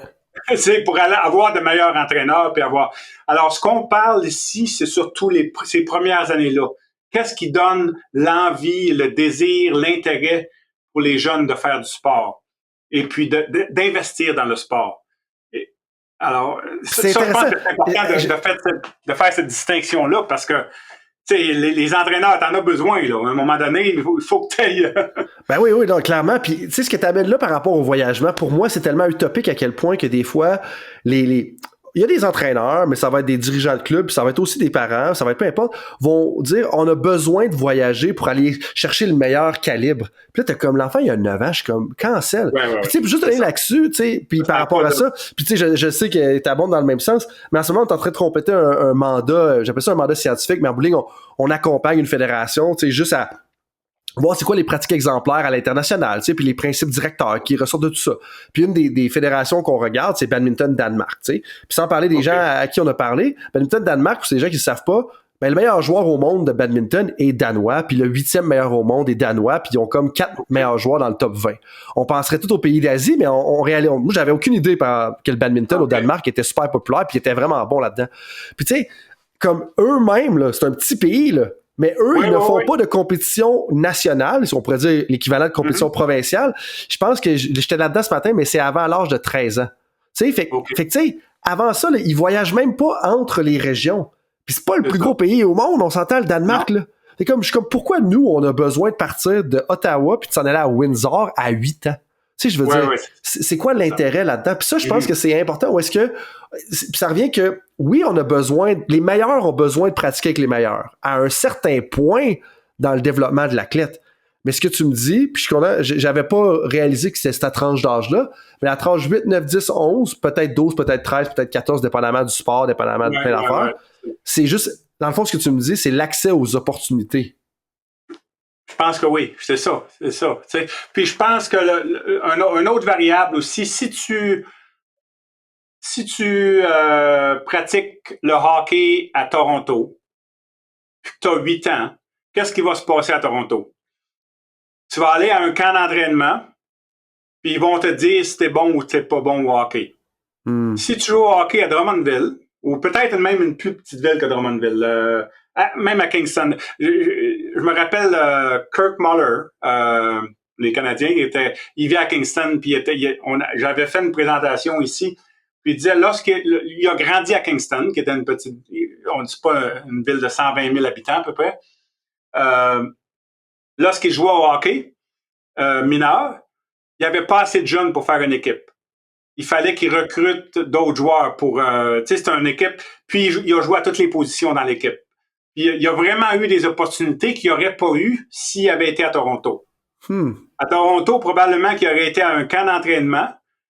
C'est pour avoir de meilleurs entraîneurs puis avoir. Alors, ce qu'on parle ici, c'est surtout ces premières années-là. Qu'est-ce qui donne l'envie, le désir, l'intérêt pour les jeunes de faire du sport et puis d'investir dans le sport. Alors, c'est ça, je pense que c'est important de faire cette distinction-là parce que les entraîneurs, t'en as besoin, là. À un moment donné, il faut que tu ailles. Ben oui, donc clairement. Puis, tu sais, ce que tu amènes là par rapport au voyagement, pour moi, c'est tellement utopique à quel point que des fois, il y a des entraîneurs, mais ça va être des dirigeants de club, puis ça va être aussi des parents, ça va être peu importe, vont dire on a besoin de voyager pour aller chercher le meilleur calibre. Puis là, t'as comme l'enfant, il a 9 ans, je suis comme cancel. Ouais. Puis tu sais, juste aller là-dessus, tu sais, puis par rapport à ça, puis tu sais, je sais que t'abondes dans le même sens, mais en ce moment, on est en train de compléter un mandat, j'appelle ça un mandat scientifique, mais en bout de ligne, on accompagne une fédération, tu sais, juste à voir c'est quoi les pratiques exemplaires à l'international, tu sais, puis les principes directeurs qui ressortent de tout ça. Puis une des fédérations qu'on regarde, c'est Badminton Danemark, tu sais. Puis sans parler des gens à qui on a parlé, Badminton Danemark, pour ces gens qui ne savent pas, ben le meilleur joueur au monde de badminton est danois, puis le 8e meilleur au monde est danois, puis ils ont comme 4 meilleurs joueurs dans le top 20. On penserait tout aux pays d'Asie, mais moi j'avais aucune idée que le badminton au Danemark était super populaire, puis était vraiment bon là-dedans. Puis tu sais, comme eux-mêmes, là, c'est un petit pays, là, mais eux, ils ne font pas de compétition nationale, si on pourrait dire l'équivalent de compétition provinciale. Je pense que j'étais là-dedans ce matin, mais c'est avant l'âge de 13 ans. Tu sais, fait que tu sais, avant ça, là, ils voyagent même pas entre les régions. Puis c'est pas le plus gros pays au monde, on s'entend, le Danemark, là. Je suis comme, pourquoi nous, on a besoin de partir de Ottawa puis de s'en aller à Windsor à 8 ans? Tu sais, je veux dire, c'est quoi l'intérêt là-dedans? Puis ça, je pense que c'est important. Ou est-ce que, ça revient que, oui, les meilleurs ont besoin de pratiquer avec les meilleurs, à un certain point dans le développement de l'athlète. Mais ce que tu me dis, puis j'avais pas réalisé que c'était cette tranche d'âge-là, mais la tranche 8, 9, 10, 11, peut-être 12, peut-être 13, peut-être 14, dépendamment du sport, dépendamment de plein d'affaires. C'est juste, dans le fond, ce que tu me dis, c'est l'accès aux opportunités. Je pense que oui, c'est ça. T'sais. Puis je pense que un autre variable aussi, si tu pratiques le hockey à Toronto, puis que tu as 8 ans, qu'est-ce qui va se passer à Toronto? Tu vas aller à un camp d'entraînement, puis ils vont te dire si t'es bon ou t'es pas bon au hockey. Si tu joues au hockey à Drummondville, ou peut-être même une plus petite ville que Drummondville, même à Kingston. Je me rappelle Kirk Muller, les Canadiens, il vit à Kingston, puis j'avais fait une présentation ici, puis il disait lorsqu'il a grandi à Kingston, qui était une petite, on dit pas une ville de 120 000 habitants à peu près, lorsqu'il jouait au hockey mineur, il n'y avait pas assez de jeunes pour faire une équipe. Il fallait qu'il recrute d'autres joueurs pour... tu sais, c'est une équipe. Puis, il a joué à toutes les positions dans l'équipe. Puis, il a vraiment eu des opportunités qu'il n'aurait pas eu s'il avait été à Toronto. À Toronto, probablement qu'il aurait été à un camp d'entraînement.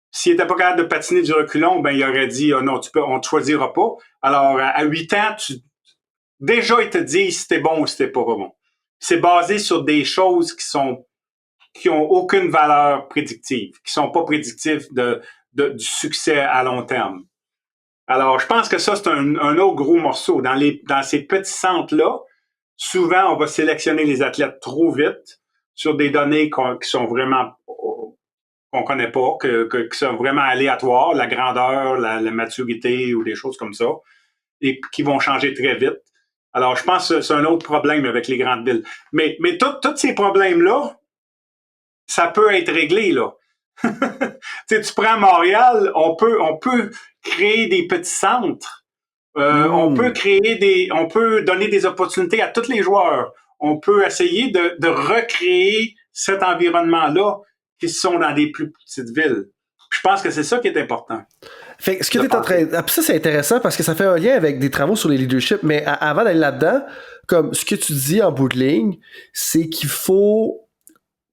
S'il n'était pas capable de patiner du reculon, ben il aurait dit non, on ne te choisira pas. Alors, à 8 ans, déjà, ils te disent si t'es bon ou si t'es pas bon. C'est basé sur des choses qui ont aucune valeur prédictive, qui sont pas prédictives du succès à long terme. Alors, je pense que ça, c'est un autre gros morceau. Dans ces petits centres-là, souvent, on va sélectionner les athlètes trop vite sur des données qui sont vraiment qu'on connaît pas, qui sont vraiment aléatoires, la grandeur, la maturité ou des choses comme ça, et qui vont changer très vite. Alors, je pense que c'est un autre problème avec les grandes villes. Mais tous ces problèmes-là, ça peut être réglé, là. Tu prends Montréal, on peut créer des petits centres. On peut donner des opportunités à tous les joueurs. On peut essayer de recréer cet environnement-là qui sont dans des plus petites villes. Je pense que c'est ça qui est important. Fait que ce que tu es en train. Ça, c'est intéressant parce que ça fait un lien avec des travaux sur les leaderships, mais avant d'aller là-dedans, comme ce que tu dis en bout de ligne, c'est qu'il faut.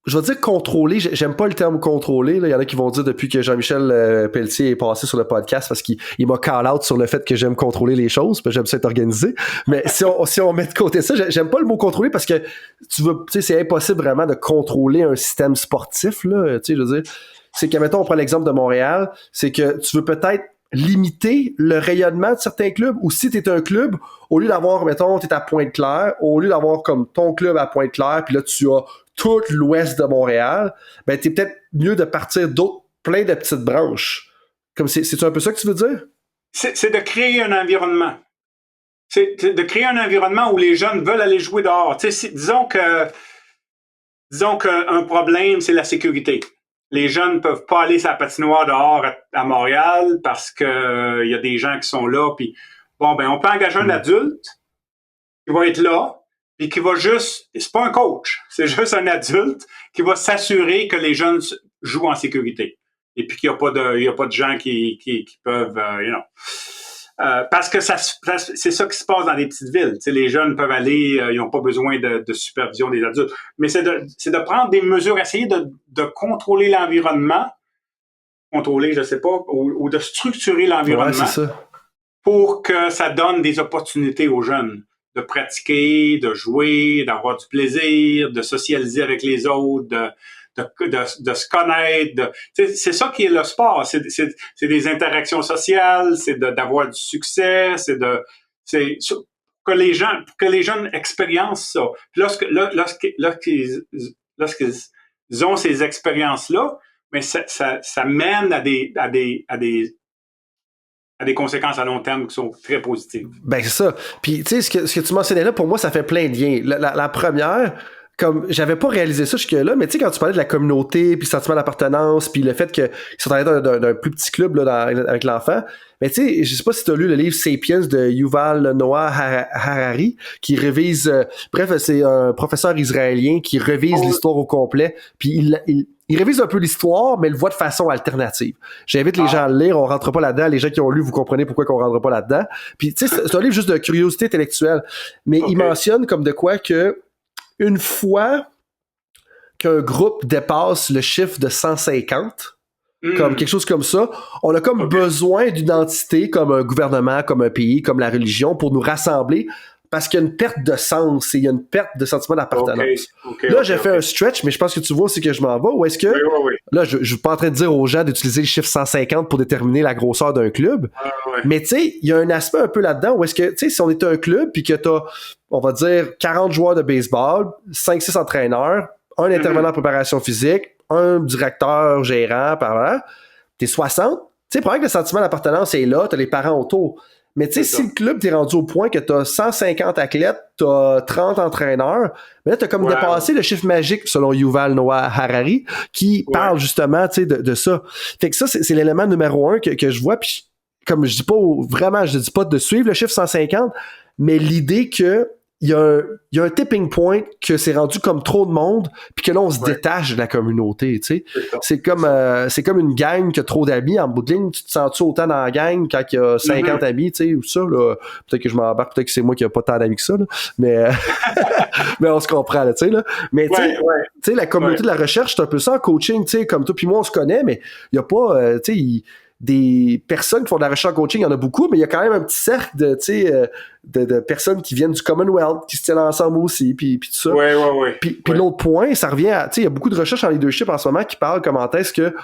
Je vais dire contrôler, j'aime pas le terme contrôler, là. Il y en a qui vont dire depuis que Jean-Michel Pelletier est passé sur le podcast parce qu'il m'a call out sur le fait que j'aime contrôler les choses, parce que j'aime ça être organisé. Mais si on met de côté ça, j'aime pas le mot contrôler parce que tu sais, c'est impossible vraiment de contrôler un système sportif, là. Tu sais, je veux dire, c'est que, mettons, on prend l'exemple de Montréal, c'est que tu veux peut-être limiter le rayonnement de certains clubs, ou si t'es un club, au lieu d'avoir, mettons, t'es à Pointe-Claire, au lieu d'avoir comme ton club à Pointe-Claire, puis là, tu as tout l'ouest de Montréal, ben, t'es peut-être mieux de partir plein de petites branches. Comme c'est un peu ça que tu veux dire? C'est de créer un environnement. C'est de créer un environnement où les jeunes veulent aller jouer dehors. Disons qu'un problème, c'est la sécurité. Les jeunes ne peuvent pas aller sur la patinoire dehors à Montréal parce que y a des gens qui sont là. Puis bon, ben on peut engager un adulte qui va être là, puis qui va juste, c'est pas un coach, c'est juste un adulte qui va s'assurer que les jeunes jouent en sécurité. Et puis qu'il n'y a pas de gens qui peuvent, parce que c'est ça qui se passe dans les petites villes. T'sais, les jeunes peuvent aller, ils n'ont pas besoin de supervision des adultes. Mais c'est de prendre des mesures, essayer de contrôler l'environnement, je sais pas, ou de structurer l'environnement, ouais, c'est ça, pour que ça donne des opportunités aux jeunes de pratiquer, de jouer, d'avoir du plaisir, de socialiser avec les autres, de se connaître. C'est ça qui est le sport. C'est des interactions sociales, c'est d'avoir du succès, c'est que les jeunes expériencent ça. Puis lorsqu'ils ont ces expériences-là, mais ça mène à des conséquences à long terme qui sont très positives. Ben, c'est ça. Puis, tu sais, ce que tu mentionnais là, pour moi, ça fait plein de liens. La première, comme, j'avais pas réalisé ça jusque-là, mais tu sais, quand tu parlais de la communauté, puis le sentiment d'appartenance, puis le fait qu'ils sont allés d'un plus petit club, là, avec l'enfant, mais tu sais, je sais pas si t'as lu le livre Sapiens de Yuval Noah Harari, qui révise, bref, c'est un professeur israélien qui révise l'histoire au complet, puis il révise un peu l'histoire, mais le voit de façon alternative. J'invite les gens à le lire, on rentre pas là-dedans. Les gens qui ont lu, vous comprenez pourquoi qu'on rentre pas là-dedans. Puis, tu sais, c'est un livre juste de curiosité intellectuelle. Mais il mentionne comme de quoi que une fois qu'un groupe dépasse le chiffre de 150, comme quelque chose comme ça, on a comme besoin d'une entité comme un gouvernement, comme un pays, comme la religion pour nous rassembler parce qu'il y a une perte de sens et il y a une perte de sentiment d'appartenance. Là, j'ai fait un stretch, mais je pense que tu vois aussi que je m'en vais. Ou est-ce que, là, je suis pas en train de dire aux gens d'utiliser le chiffre 150 pour déterminer la grosseur d'un club, mais tu sais, il y a un aspect un peu là-dedans où est-ce que, tu sais, si on est un club puis que t'as, on va dire, 40 joueurs de baseball, 5-6 entraîneurs, un intervenant en préparation physique, un directeur, gérant, par là, t'es 60, tu sais, probablement que le sentiment d'appartenance est là, t'as les parents autour. Mais tu sais, si le club t'es rendu au point que t'as 150 athlètes, t'as 30 entraîneurs, mais là, t'as comme dépassé le chiffre magique selon Yuval Noah Harari, qui parle justement, tu sais, de ça. Fait que ça, c'est l'élément numéro 1 que je vois, puis comme je dis pas, vraiment, je dis pas de suivre le chiffre 150, mais l'idée que il y a un tipping point que c'est rendu comme trop de monde puis que là on se détache de la communauté, tu sais. C'est comme une gang qui a trop d'amis en bout de ligne. Tu te sens-tu autant dans la gang quand il y a 50 amis, tu sais, ou ça là, peut-être que je m'embarque, peut-être que c'est moi qui a pas tant d'amis que ça là, mais mais on se comprend là, tu sais là. Mais tu sais la communauté de la recherche, c'est un peu ça en coaching, tu sais, comme toi puis moi on se connaît, mais il y a pas tu sais des personnes qui font de la recherche en coaching, il y en a beaucoup, mais il y a quand même un petit cercle de, tu sais, de personnes qui viennent du Commonwealth, qui se tiennent ensemble aussi, puis tout ça. Ouais. Puis l'autre point, ça revient à, tu sais, il y a beaucoup de recherches en leadership en ce moment qui parlent comment est-ce que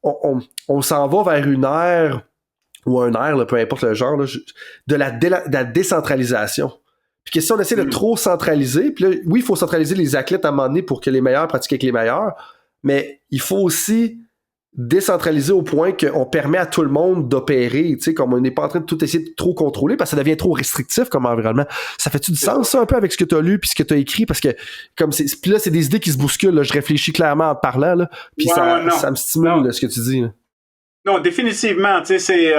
on s'en va vers une ère, ou un ère, là, peu importe le genre, là, de la décentralisation. Puis que si on essaie de trop centraliser, puis là, oui, il faut centraliser les athlètes à un moment donné pour que les meilleurs pratiquent avec les meilleurs, mais il faut aussi décentraliser au point qu'on permet à tout le monde d'opérer, tu sais, comme on n'est pas en train de tout essayer de trop contrôler parce que ça devient trop restrictif comme environnement. Ça fait-tu du sens, ça, un peu avec ce que tu as lu puis ce que tu as écrit? Parce que, puis là, c'est des idées qui se bousculent, là. Je réfléchis clairement en te parlant, là, puis ça me stimule, là, ce que tu dis, là. Non, définitivement, tu sais, c'est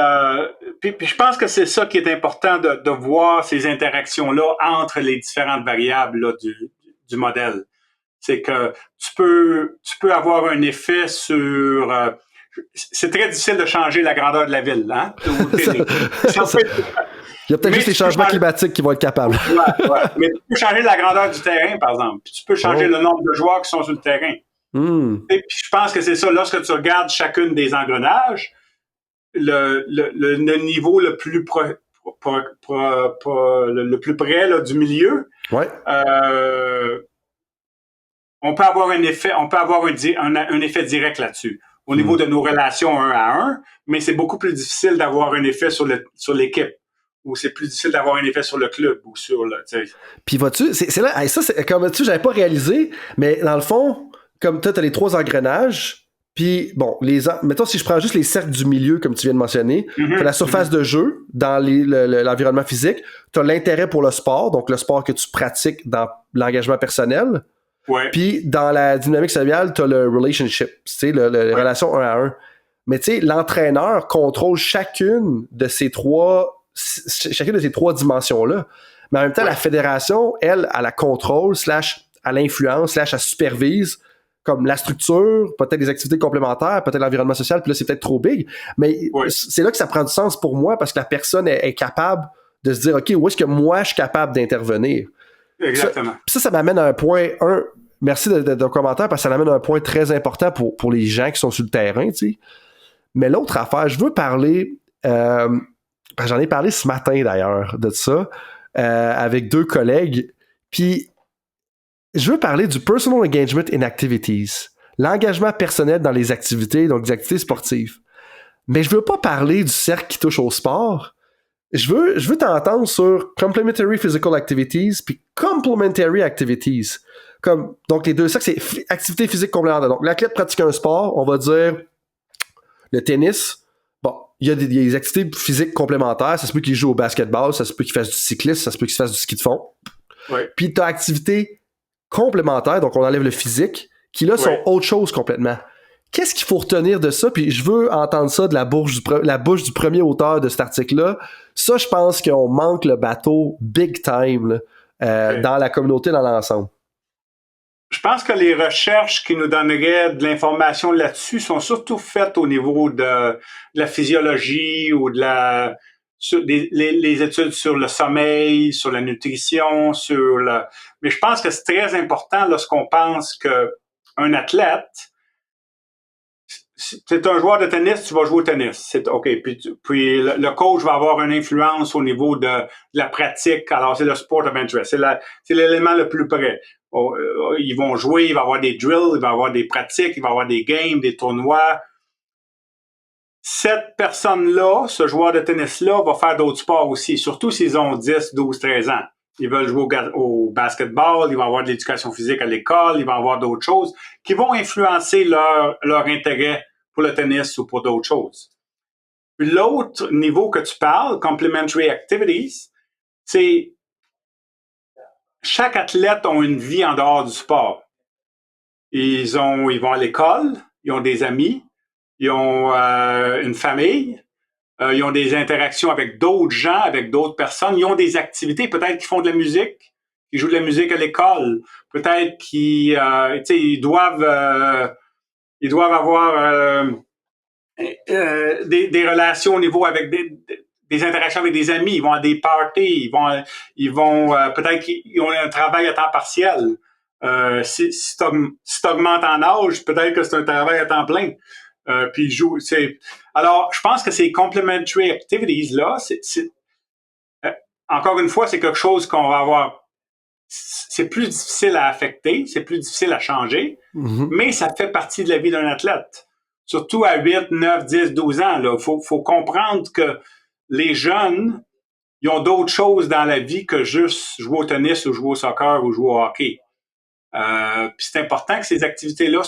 puis je pense que c'est ça qui est important de voir ces interactions-là entre les différentes variables là, du modèle. C'est que tu peux avoir un effet sur c'est très difficile de changer la grandeur de la ville, hein? Il y a peut-être juste les changements climatiques qui vont être capables. Ouais. Mais tu peux changer la grandeur du terrain, par exemple. Puis tu peux changer le nombre de joueurs qui sont sur le terrain. Et puis je pense que c'est ça, lorsque tu regardes chacune des engrenages, le niveau le plus le plus près là, du milieu, on peut avoir un effet, un effet direct là-dessus au niveau de nos relations 1 à 1, mais c'est beaucoup plus difficile d'avoir un effet sur l'équipe, ou c'est plus difficile d'avoir un effet sur le club ou sur le. T'sais. Puis vois-tu, c'est là, ça c'est comme tu, j'avais pas réalisé, mais dans le fond, comme toi, t'as les 3 engrenages, puis bon, mettons si je prends juste les cercles du milieu, comme tu viens de mentionner, t'as la surface de jeu dans l'environnement physique, t'as l'intérêt pour le sport, donc le sport que tu pratiques dans l'engagement personnel, puis dans la dynamique sociale, t'as le relationship, tu sais, les relations 1 à 1. Mais tu sais, l'entraîneur contrôle chacune de ces 3 dimensions-là. Mais en même temps, la fédération, elle la contrôle, / à l'influence, / elle supervise comme la structure, peut-être les activités complémentaires, peut-être l'environnement social, puis là, c'est peut-être trop big. Mais c'est là que ça prend du sens pour moi, parce que la personne est capable de se dire, OK, où est-ce que moi, je suis capable d'intervenir? Exactement. Ça m'amène à un point, merci de ton commentaire, parce que ça m'amène à un point très important pour les gens qui sont sur le terrain, tu sais. Mais l'autre affaire, je veux parler, j'en ai parlé ce matin d'ailleurs de ça, avec 2 collègues, puis je veux parler du personal engagement in activities, l'engagement personnel dans les activités, donc des activités sportives. Mais je veux pas parler du cercle qui touche au sport. Je veux t'entendre sur complementary physical activities puis complementary activities. Donc les 2 cercles, c'est activité physique complémentaire. Donc l'athlète pratique un sport, on va dire le tennis. Bon, il y a des activités physiques complémentaires. Ça se peut qu'il joue au basketball, ça se peut qu'il fasse du cyclisme, ça se peut qu'il fasse du ski de fond. Puis t'as activité complémentaires, donc on enlève le physique, qui là sont autre chose complètement. Qu'est-ce qu'il faut retenir de ça? Puis je veux entendre ça de la bouche du premier auteur de cet article-là. Ça, je pense qu'on manque le bateau big time là, dans la communauté dans l'ensemble. Je pense que les recherches qui nous donneraient de l'information là-dessus sont surtout faites au niveau de la physiologie ou de les études sur le sommeil, sur la nutrition, mais je pense que c'est très important lorsqu'on pense que un athlète, c'est un joueur de tennis, tu vas jouer au tennis. C'est OK. Puis le coach va avoir une influence au niveau de la pratique. Alors, c'est le sport of interest. C'est l'élément le plus près. Ils vont jouer, il va y avoir des drills, il va y avoir des pratiques, il va y avoir des games, des tournois. Cette personne-là, ce joueur de tennis-là, va faire d'autres sports aussi, surtout s'ils ont 10, 12, 13 ans. Ils veulent jouer au basketball, ils vont avoir de l'éducation physique à l'école, ils vont avoir d'autres choses qui vont influencer leur intérêt pour le tennis ou pour d'autres choses. Puis l'autre niveau que tu parles, complementary activities, c'est chaque athlète a une vie en dehors du sport. Ils vont à l'école, ils ont des amis, ils ont une famille, ils ont des interactions avec d'autres gens, avec d'autres personnes, ils ont des activités, peut-être qu'ils font de la musique, qu'ils jouent de la musique à l'école, peut-être qu'ils ils doivent avoir des relations au niveau avec des interactions avec des amis, ils vont à des parties, ils vont peut-être qu'ils ont un travail à temps partiel. Si t'augmentes en âge, peut-être que c'est un travail à temps plein. Puis ils jouent. Alors, je pense que ces complementary activities là, encore une fois, c'est quelque chose qu'on va avoir. C'est plus difficile à affecter, c'est plus difficile à changer, mais ça fait partie de la vie d'un athlète. Surtout à 8, 9, 10, 12 ans, là. Faut comprendre que les jeunes, ils ont d'autres choses dans la vie que juste jouer au tennis ou jouer au soccer ou jouer au hockey. Puis c'est important que ces activités-là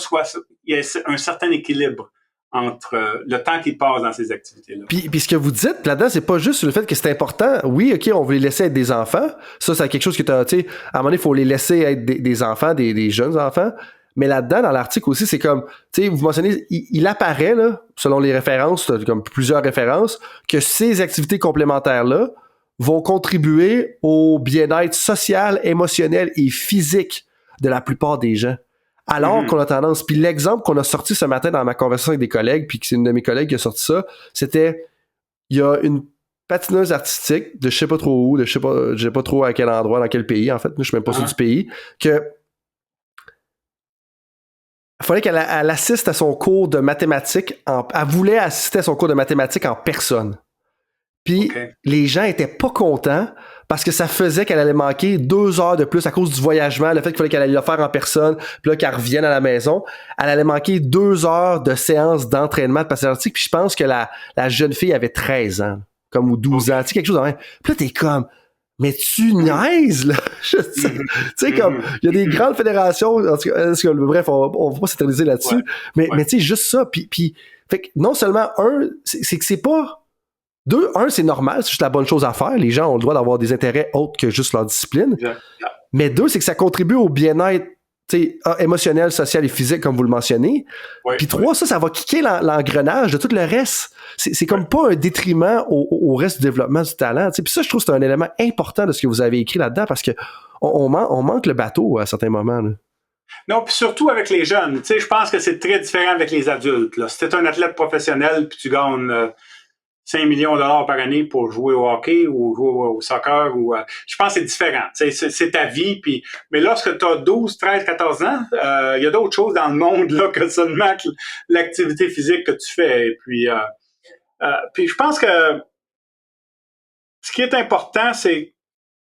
il y ait un certain équilibre entre le temps qu'ils passent dans ces activités-là. Puis ce que vous dites là-dedans, c'est pas juste le fait que c'est important. Oui, OK, on veut les laisser être des enfants. Ça, c'est quelque chose que tu sais, à un moment donné, il faut les laisser être des enfants, des jeunes enfants. Mais là-dedans, dans l'article aussi, c'est comme, tu sais, vous mentionnez, il apparaît, là, selon les références, comme plusieurs références, que ces activités complémentaires-là vont contribuer au bien-être social, émotionnel et physique de la plupart des gens. Alors qu'on a tendance, puis l'exemple qu'on a sorti ce matin dans ma conversation avec des collègues, puis que c'est une de mes collègues qui a sorti ça, c'était, il y a une patineuse artistique de je sais pas trop où, je sais pas trop à quel endroit, dans quel pays, en fait, je suis même pas sûr du pays, que il fallait qu'elle assiste à son cours de mathématiques, elle voulait assister à son cours de mathématiques en personne. Puis les gens étaient pas contents parce que ça faisait qu'elle allait manquer 2 heures de plus à cause du voyagement, le fait qu'il fallait qu'elle allait le faire en personne, puis là qu'elle revienne à la maison, elle allait manquer 2 heures de séance d'entraînement de patinage artistique, puis je pense que la jeune fille avait 13 ans, comme ou 12 ans, tu sais, quelque chose de même. Puis là t'es comme, mais tu niaises, là! Tu sais, comme, il y a des grandes fédérations, en tout cas, bref, on va pas s'éterniser là-dessus, mais tu sais, juste ça, puis fait que non seulement, c'est que c'est pas... 2, c'est normal, c'est juste la bonne chose à faire. Les gens ont le droit d'avoir des intérêts autres que juste leur discipline. Mais 2, c'est que ça contribue au bien-être émotionnel, social et physique, comme vous le mentionnez. Puis 3, ça va kicker l'engrenage de tout le reste. C'est comme pas un détriment au reste du développement du talent. Puis ça, je trouve que c'est un élément important de ce que vous avez écrit là-dedans parce que on manque le bateau à certains moments. Là. Non, puis surtout avec les jeunes. Tu sais, je pense que c'est très différent avec les adultes. Là. Si t'es un athlète professionnel puis tu gagnes 5 millions de dollars par année pour jouer au hockey ou jouer au soccer, je pense que c'est différent. C'est ta vie. Mais lorsque tu as 12, 13, 14 ans, il y a d'autres choses dans le monde là, que seulement l'activité physique que tu fais. Et puis je pense que ce qui est important, c'est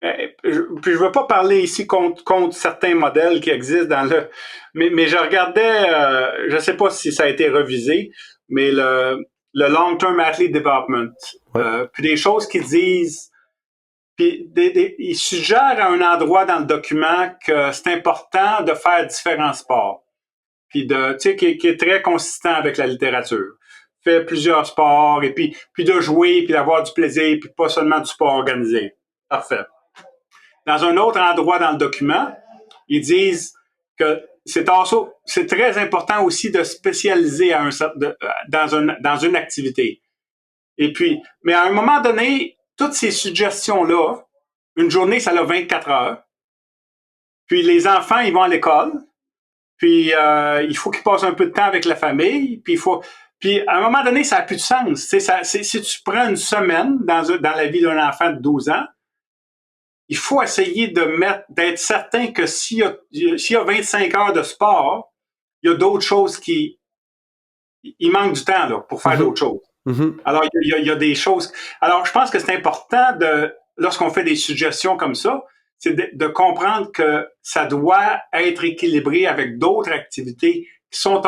puis je veux pas parler ici contre certains modèles qui existent dans mais je regardais, je sais pas si ça a été revisé, mais le long-term athlete development, puis des choses qu'ils disent, puis ils suggèrent à un endroit dans le document que c'est important de faire différents sports, puis tu sais qui est très consistant avec la littérature. Fait plusieurs sports et puis de jouer puis d'avoir du plaisir puis pas seulement du sport organisé. Parfait. Dans un autre endroit dans le document, ils disent que c'est très important aussi de spécialiser dans une activité. Et puis, mais à un moment donné, toutes ces suggestions-là, une journée, ça a 24 heures. Puis les enfants, ils vont à l'école. Puis il faut qu'ils passent un peu de temps avec la famille. Puis à un moment donné, ça n'a plus de sens. Si tu prends une semaine dans la vie d'un enfant de 12 ans, il faut essayer d'être certain que s'il y a 25 heures de sport, il y a d'autres choses il manque du temps là, pour faire d'autres choses. Alors, il y a des choses. Alors, je pense que c'est important lorsqu'on fait des suggestions comme ça, c'est de comprendre que ça doit être équilibré avec d'autres activités qui sont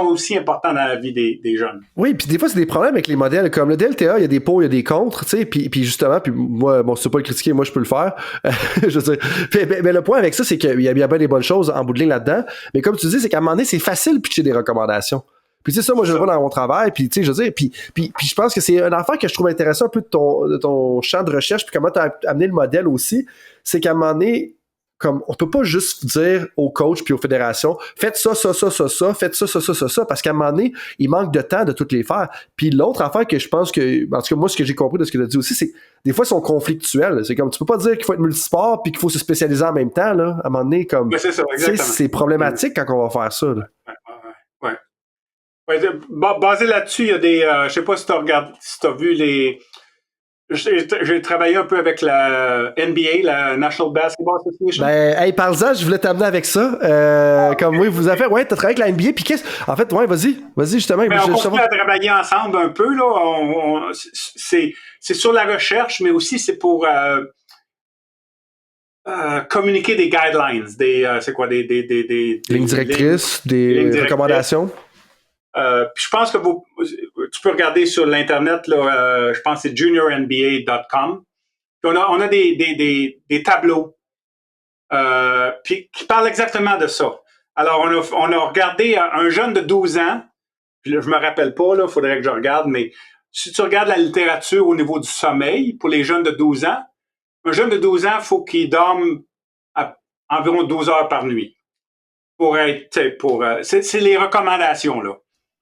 aussi importants dans la vie des jeunes. Oui, puis des fois, c'est des problèmes avec les modèles. Comme le DLTA, il y a des pour, il y a des contre, tu sais, puis justement, puis moi, bon, c'est pas le critiquer, moi, je peux le faire. Je veux dire, mais le point avec ça, c'est qu'il y a bien des bonnes choses en bout de ligne là-dedans, mais comme tu dis, c'est qu'à un moment donné, c'est facile de pitcher des recommandations. Puis tu sais, ça, moi, je le vois dans mon travail, puis tu sais, je veux dire, puis je pense que c'est une affaire que je trouve intéressant un peu de ton champ de recherche, puis comment tu as amené le modèle aussi, c'est qu'à un moment donné, comme on peut pas juste dire aux coachs puis aux fédérations faites ça, faites ça, parce qu'à un moment donné, il manque de temps de toutes les faire. Puis l'autre affaire que je pense que, en tout cas moi, ce que j'ai compris de ce que tu as dit aussi, c'est que des fois, ils sont conflictuels. C'est comme, tu peux pas dire qu'il faut être multisport puis qu'il faut se spécialiser en même temps, là. À un moment donné, comme, c'est ça, exactement. C'est problématique quand on va faire ça, là. Ouais, basé là-dessus, il y a des, je sais pas si tu as vu J'ai travaillé un peu avec la NBA, la National Basketball Association. Ben, hey, parle-en, je voulais t'amener avec ça. Comme oui, vous avez fait, ouais, t'as travaillé avec la NBA, puis en fait, ouais, vas-y, justement. Mais on continue à travailler ensemble un peu, là. C'est sur la recherche, mais aussi c'est pour communiquer des guidelines, c'est quoi, des lignes directrices, des recommandations. Puis je pense que tu peux regarder sur l'internet, là, je pense que c'est juniornba.com. Puis on a des tableaux puis qui parlent exactement de ça. Alors on a regardé un jeune de 12 ans, puis là, je me rappelle pas, là, faudrait que je regarde, mais si tu regardes la littérature au niveau du sommeil pour les jeunes de 12 ans, un jeune de 12 ans, il faut qu'il dorme environ 12 heures par nuit. C'est les recommandations, là.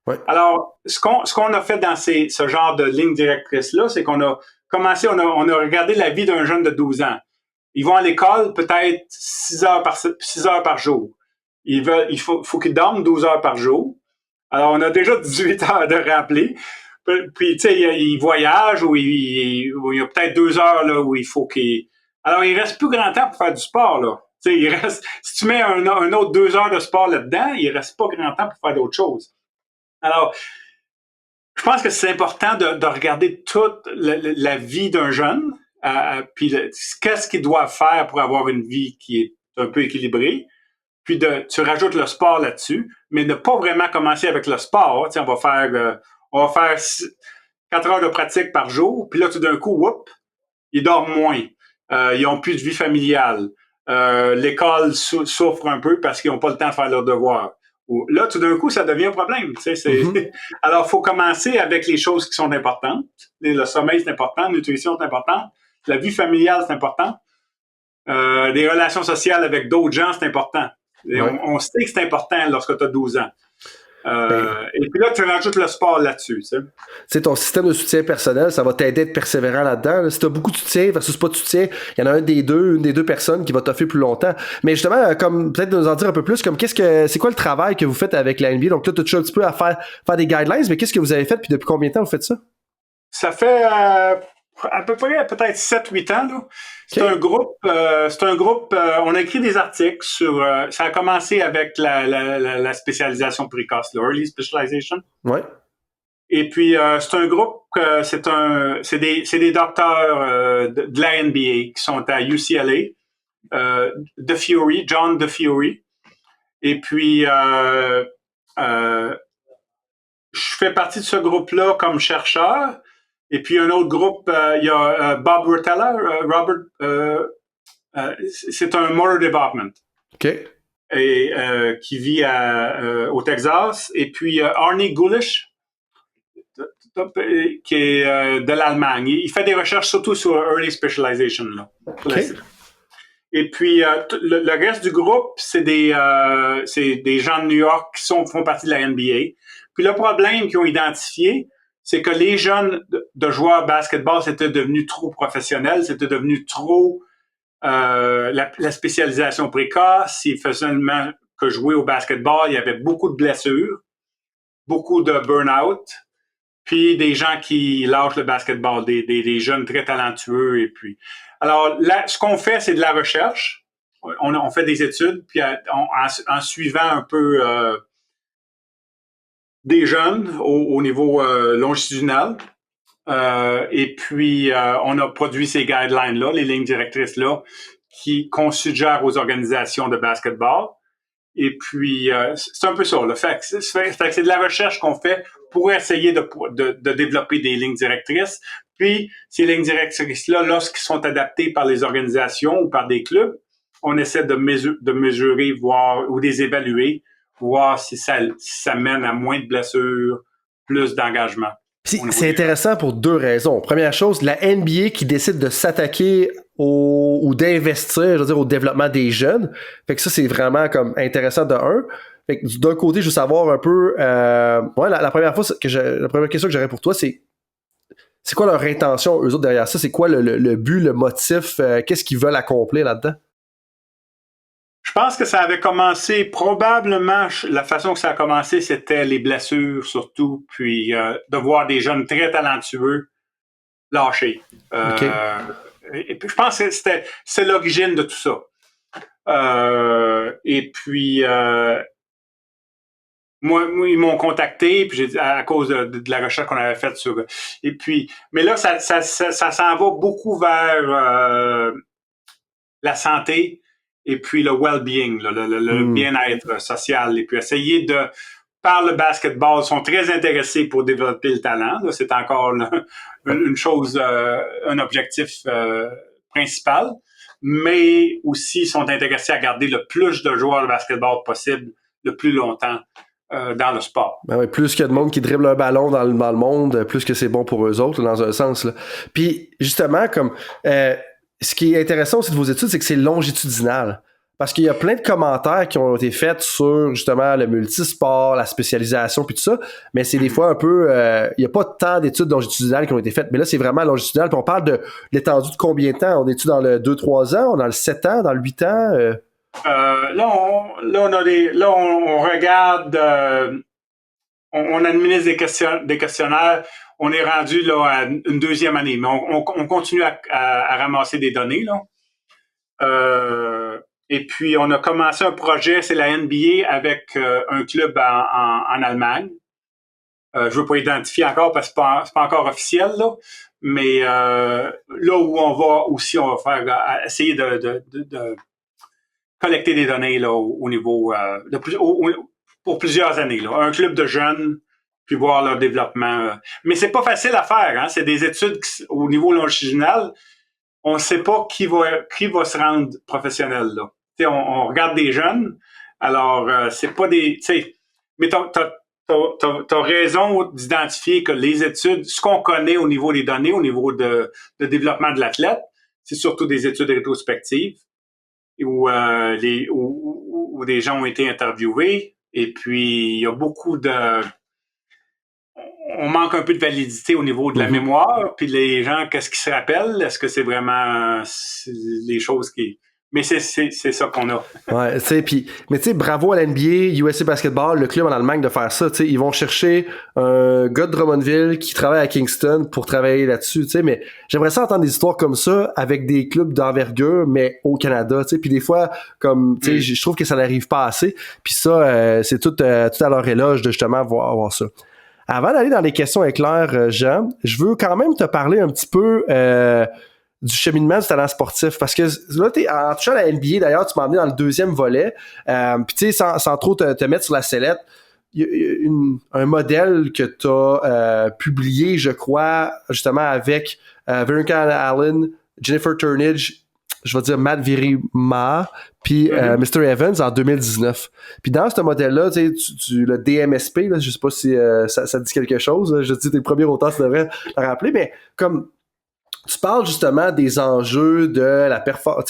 Ouais. Alors, ce qu'on a fait dans ce genre de ligne directrice-là, c'est qu'on a commencé, on a regardé la vie d'un jeune de 12 ans. Ils vont à l'école peut-être 6 heures par jour. Il faut qu'ils dorment 12 heures par jour. Alors, on a déjà 18 heures de rappeler. Puis, tu sais, il voyage ou il y a peut-être 2 heures là où il faut qu'il... Alors, il reste plus grand temps pour faire du sport, là. Tu sais, il reste... Si tu mets un autre 2 heures de sport là-dedans, il reste pas grand temps pour faire d'autres choses. Alors, je pense que c'est important de regarder toute la vie d'un jeune, puis qu'est-ce qu'il doit faire pour avoir une vie qui est un peu équilibrée. Puis tu rajoutes le sport là-dessus, mais ne pas vraiment commencer avec le sport. T'sais, on va faire 4 heures de pratique par jour, puis là, tout d'un coup, ils dorment moins. Ils n'ont plus de vie familiale. L'école souffre un peu parce qu'ils n'ont pas le temps de faire leurs devoirs. Là, tout d'un coup, ça devient un problème. Alors, il faut commencer avec les choses qui sont importantes. Le sommeil, c'est important. La nutrition, c'est important. La vie familiale, c'est important. Les relations sociales avec d'autres gens, c'est important. Ouais. On sait que c'est important lorsque tu as 12 ans. Et puis là, tu rajoutes le sport là-dessus. C'est ton système de soutien personnel, ça va t'aider à être persévérant là-dedans. Là. Si tu as beaucoup de soutien versus pas de soutien, il y en a une des deux personnes qui va t'offrir plus longtemps. Mais justement, comme peut-être de nous en dire un peu plus, comme c'est quoi le travail que vous faites avec la NBA? Donc là, tu as touché un petit peu à faire des guidelines, mais qu'est-ce que vous avez fait puis depuis combien de temps vous faites ça? Ça fait à peu près peut-être 7-8 ans. Là. C'est un groupe, on a écrit des articles sur... ça a commencé avec la spécialisation précoce, le Early Specialization. Ouais. Et puis, c'est un groupe, c'est des docteurs de la NBA qui sont à UCLA, John DeFiori. Et puis, je fais partie de ce groupe-là comme chercheur. Et puis, un autre groupe, il y a Bob Rotella, c'est un motor development. OK. Et qui vit au Texas. Et puis, Arnie Gulish, qui est de l'Allemagne. Il fait des recherches surtout sur Early Specialization. Là. Okay. Et puis, le reste du groupe, c'est des gens de New York qui font partie de la NBA. Puis le problème qu'ils ont identifié, c'est que les jeunes de joueurs basketball, c'était devenu trop professionnel, c'était devenu trop la spécialisation précoce. Ils faisaient seulement que jouer au basketball. Il y avait beaucoup de blessures, beaucoup de burn-out, puis des gens qui lâchent le basketball, des jeunes très talentueux. Et puis, alors là, ce qu'on fait, c'est de la recherche. On fait des études, puis en suivant un peu des jeunes au niveau longitudinal. Et puis, on a produit ces guidelines-là, les lignes directrices-là, qu'on suggère aux organisations de basketball. Et puis, c'est un peu ça. Fait que c'est de la recherche qu'on fait pour essayer de développer des lignes directrices. Puis, ces lignes directrices-là, lorsqu'ils sont adaptés par les organisations ou par des clubs, on essaie de mesurer, voir ou des évaluer, voir si ça mène à moins de blessures, plus d'engagement. C'est intéressant pour deux raisons. Première chose, la NBA qui décide de s'attaquer ou d'investir, je veux dire, au développement des jeunes. Fait que ça, c'est vraiment comme intéressant de un. Fait que d'un côté, je veux savoir un peu... la première question que j'aurais pour toi, c'est quoi leur intention, eux autres, derrière ça? C'est quoi le but, le motif? Qu'est-ce qu'ils veulent accomplir là-dedans? Je pense que ça avait commencé, probablement, la façon que ça a commencé, c'était les blessures surtout, puis de voir des jeunes très talentueux lâché. Okay. Et puis, je pense que c'est l'origine de tout ça. Et puis, moi, ils m'ont contacté, puis j'ai dit, à cause de la recherche qu'on avait faite sur. Et puis, mais là, ça s'en va beaucoup vers la santé et puis le well-being, le bien-être social. Et puis essayer de, par le basketball, sont très intéressés pour développer le talent. Là, c'est encore une chose, un objectif principal. Mais aussi sont intéressés à garder le plus de joueurs de basketball possible le plus longtemps dans le sport. Ben oui, plus qu'il y a de monde qui dribble un ballon dans le monde, plus que c'est bon pour eux autres, dans un sens. Là. Puis, justement, comme ce qui est intéressant aussi de vos études, c'est que c'est longitudinal. Parce qu'il y a plein de commentaires qui ont été faits sur, justement, le multisport, la spécialisation, puis tout ça, mais c'est des fois un peu... il n'y a pas tant d'études longitudinales qui ont été faites, mais là, c'est vraiment longitudinal. Puis on parle de l'étendue de combien de temps? On est-tu dans le 2-3 ans? On est dans le 7 ans? Dans le 8 ans? Là, on regarde... on administre des questionnaires. On est rendu là à une deuxième année, mais on continue à ramasser des données, là. Et puis, on a commencé un projet, c'est la NBA, avec un club en Allemagne. Je veux pas identifier encore parce que c'est pas encore officiel, là. Mais là où on va aussi, on va faire essayer de collecter des données là au niveau pour plusieurs années, là. Un club de jeunes, puis voir leur développement. Mais c'est pas facile à faire, hein. C'est des études au niveau longitudinal. On ne sait pas qui va se rendre professionnel, là. T'sais, on regarde des jeunes, alors c'est pas des... Mais t'as raison d'identifier que les études, ce qu'on connaît au niveau des données, au niveau de développement de l'athlète, c'est surtout des études rétrospectives où des gens ont été interviewés, et puis il y a beaucoup de... On manque un peu de validité au niveau de la mémoire, puis les gens, qu'est-ce qu'ils se rappellent? Est-ce que c'est vraiment les choses qui... Mais c'est ça qu'on a. Ouais, tu sais, puis... Mais tu sais, bravo à l'NBA, USA Basketball, le club en Allemagne de faire ça, tu sais. Ils vont chercher un gars de Drummondville qui travaille à Kingston pour travailler là-dessus, tu sais. Mais j'aimerais ça entendre des histoires comme ça avec des clubs d'envergure, mais au Canada, tu sais. Puis des fois, comme, tu sais, je trouve que ça n'arrive pas assez. Puis ça, c'est tout à leur éloge de justement voir ça. Avant d'aller dans les questions éclairs, Jean, je veux quand même te parler un petit peu du cheminement du talent sportif. Parce que là, en touchant à la NBA, d'ailleurs, tu m'as emmené dans le deuxième volet. Puis tu sais, sans trop te mettre sur la sellette, il y a un modèle que tu as publié, je crois, justement avec Veronica Allen, Jennifer Turnage, je vais dire Matt Virima, puis Mr. Evans en 2019. Puis dans ce modèle-là, tu sais, le DMSP, là, je sais pas si ça dit quelque chose, là, je dis tes premiers auteurs, ça devrait te rappeler, mais comme tu parles justement des enjeux de la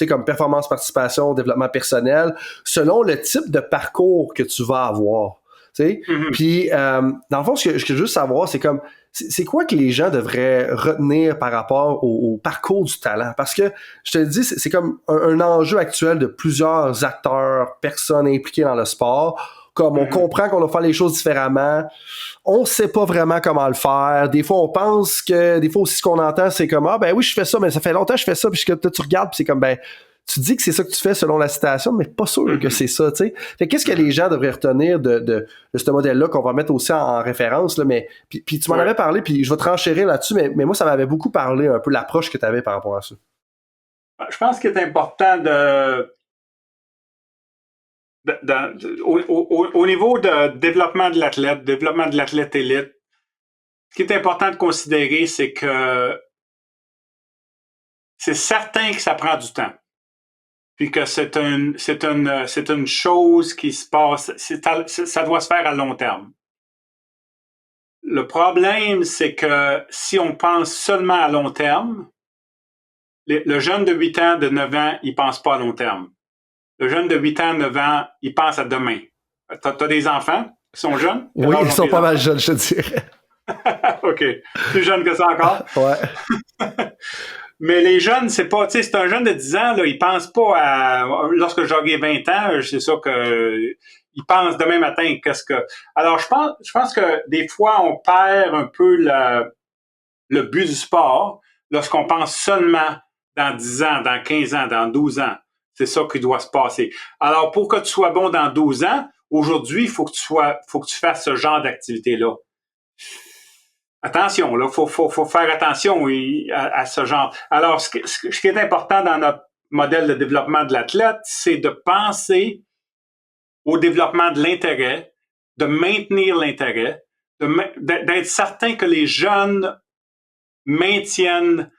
comme performance, participation, développement personnel, selon le type de parcours que tu vas avoir. Puis, dans le fond, ce que je veux juste savoir, c'est comme, c'est quoi que les gens devraient retenir par rapport au parcours du talent? Parce que, je te le dis, c'est comme un enjeu actuel de plusieurs acteurs, personnes impliquées dans le sport. Comme on comprend qu'on doit faire les choses différemment, on sait pas vraiment comment le faire. Des fois, on pense que, des fois aussi, ce qu'on entend, c'est comme, ah ben oui, je fais ça, mais ça fait longtemps que je fais ça, puis que tu regardes, puis c'est comme, ben, tu dis que c'est ça que tu fais selon la citation, mais pas sûr que c'est ça, tu sais. Fait qu'est-ce que les gens devraient retenir de ce modèle-là qu'on va mettre aussi en référence, là, mais puis tu m'en avais parlé, puis je vais te renchérir là-dessus, mais moi, ça m'avait beaucoup parlé, un peu l'approche que tu avais par rapport à ça. Je pense qu'il est important au niveau de développement de l'athlète élite, ce qui est important de considérer, c'est que c'est certain que ça prend du temps. Puis que c'est une chose qui se passe, ça doit se faire à long terme. Le problème, c'est que si on pense seulement à long terme, le jeune de 8 ans, de 9 ans, il pense pas à long terme. Le jeune de 8 ans, 9 ans, il pense à demain. T'as des enfants qui sont jeunes? Oui, ils sont pas mal jeunes, je te dirais. OK. Plus jeunes que ça encore? Ouais. Mais les jeunes, c'est pas, tu sais, c'est un jeune de 10 ans, là, il pense pas à, lorsque j'aurai 20 ans, c'est ça que, il pense demain matin, qu'est-ce que, alors je pense que des fois, on perd un peu le but du sport, lorsqu'on pense seulement dans 10 ans, dans 15 ans, dans 12 ans, c'est ça qui doit se passer. Alors, pour que tu sois bon dans 12 ans, aujourd'hui, il faut que tu fasses ce genre d'activité-là. Attention, là, faut faire attention à ce genre. Alors, ce qui est important dans notre modèle de développement de l'athlète, c'est de penser au développement de l'intérêt, de maintenir l'intérêt, d'être certain que les jeunes maintiennent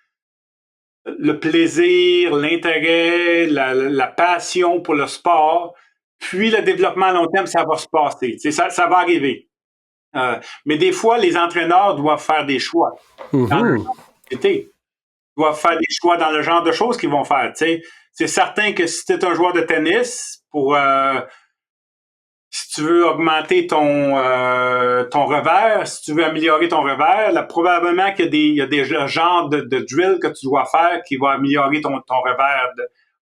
le plaisir, l'intérêt, la passion pour le sport, puis le développement à long terme, ça va se passer. Ça va arriver. Mais des fois, les entraîneurs doivent faire des choix dans leur activité. Ils doivent faire des choix dans le genre de choses qu'ils vont faire. T'sais. C'est certain que si tu es un joueur de tennis, si tu veux augmenter ton revers, si tu veux améliorer ton revers, là, probablement qu'il y a des genres de drill que tu dois faire qui vont améliorer ton revers.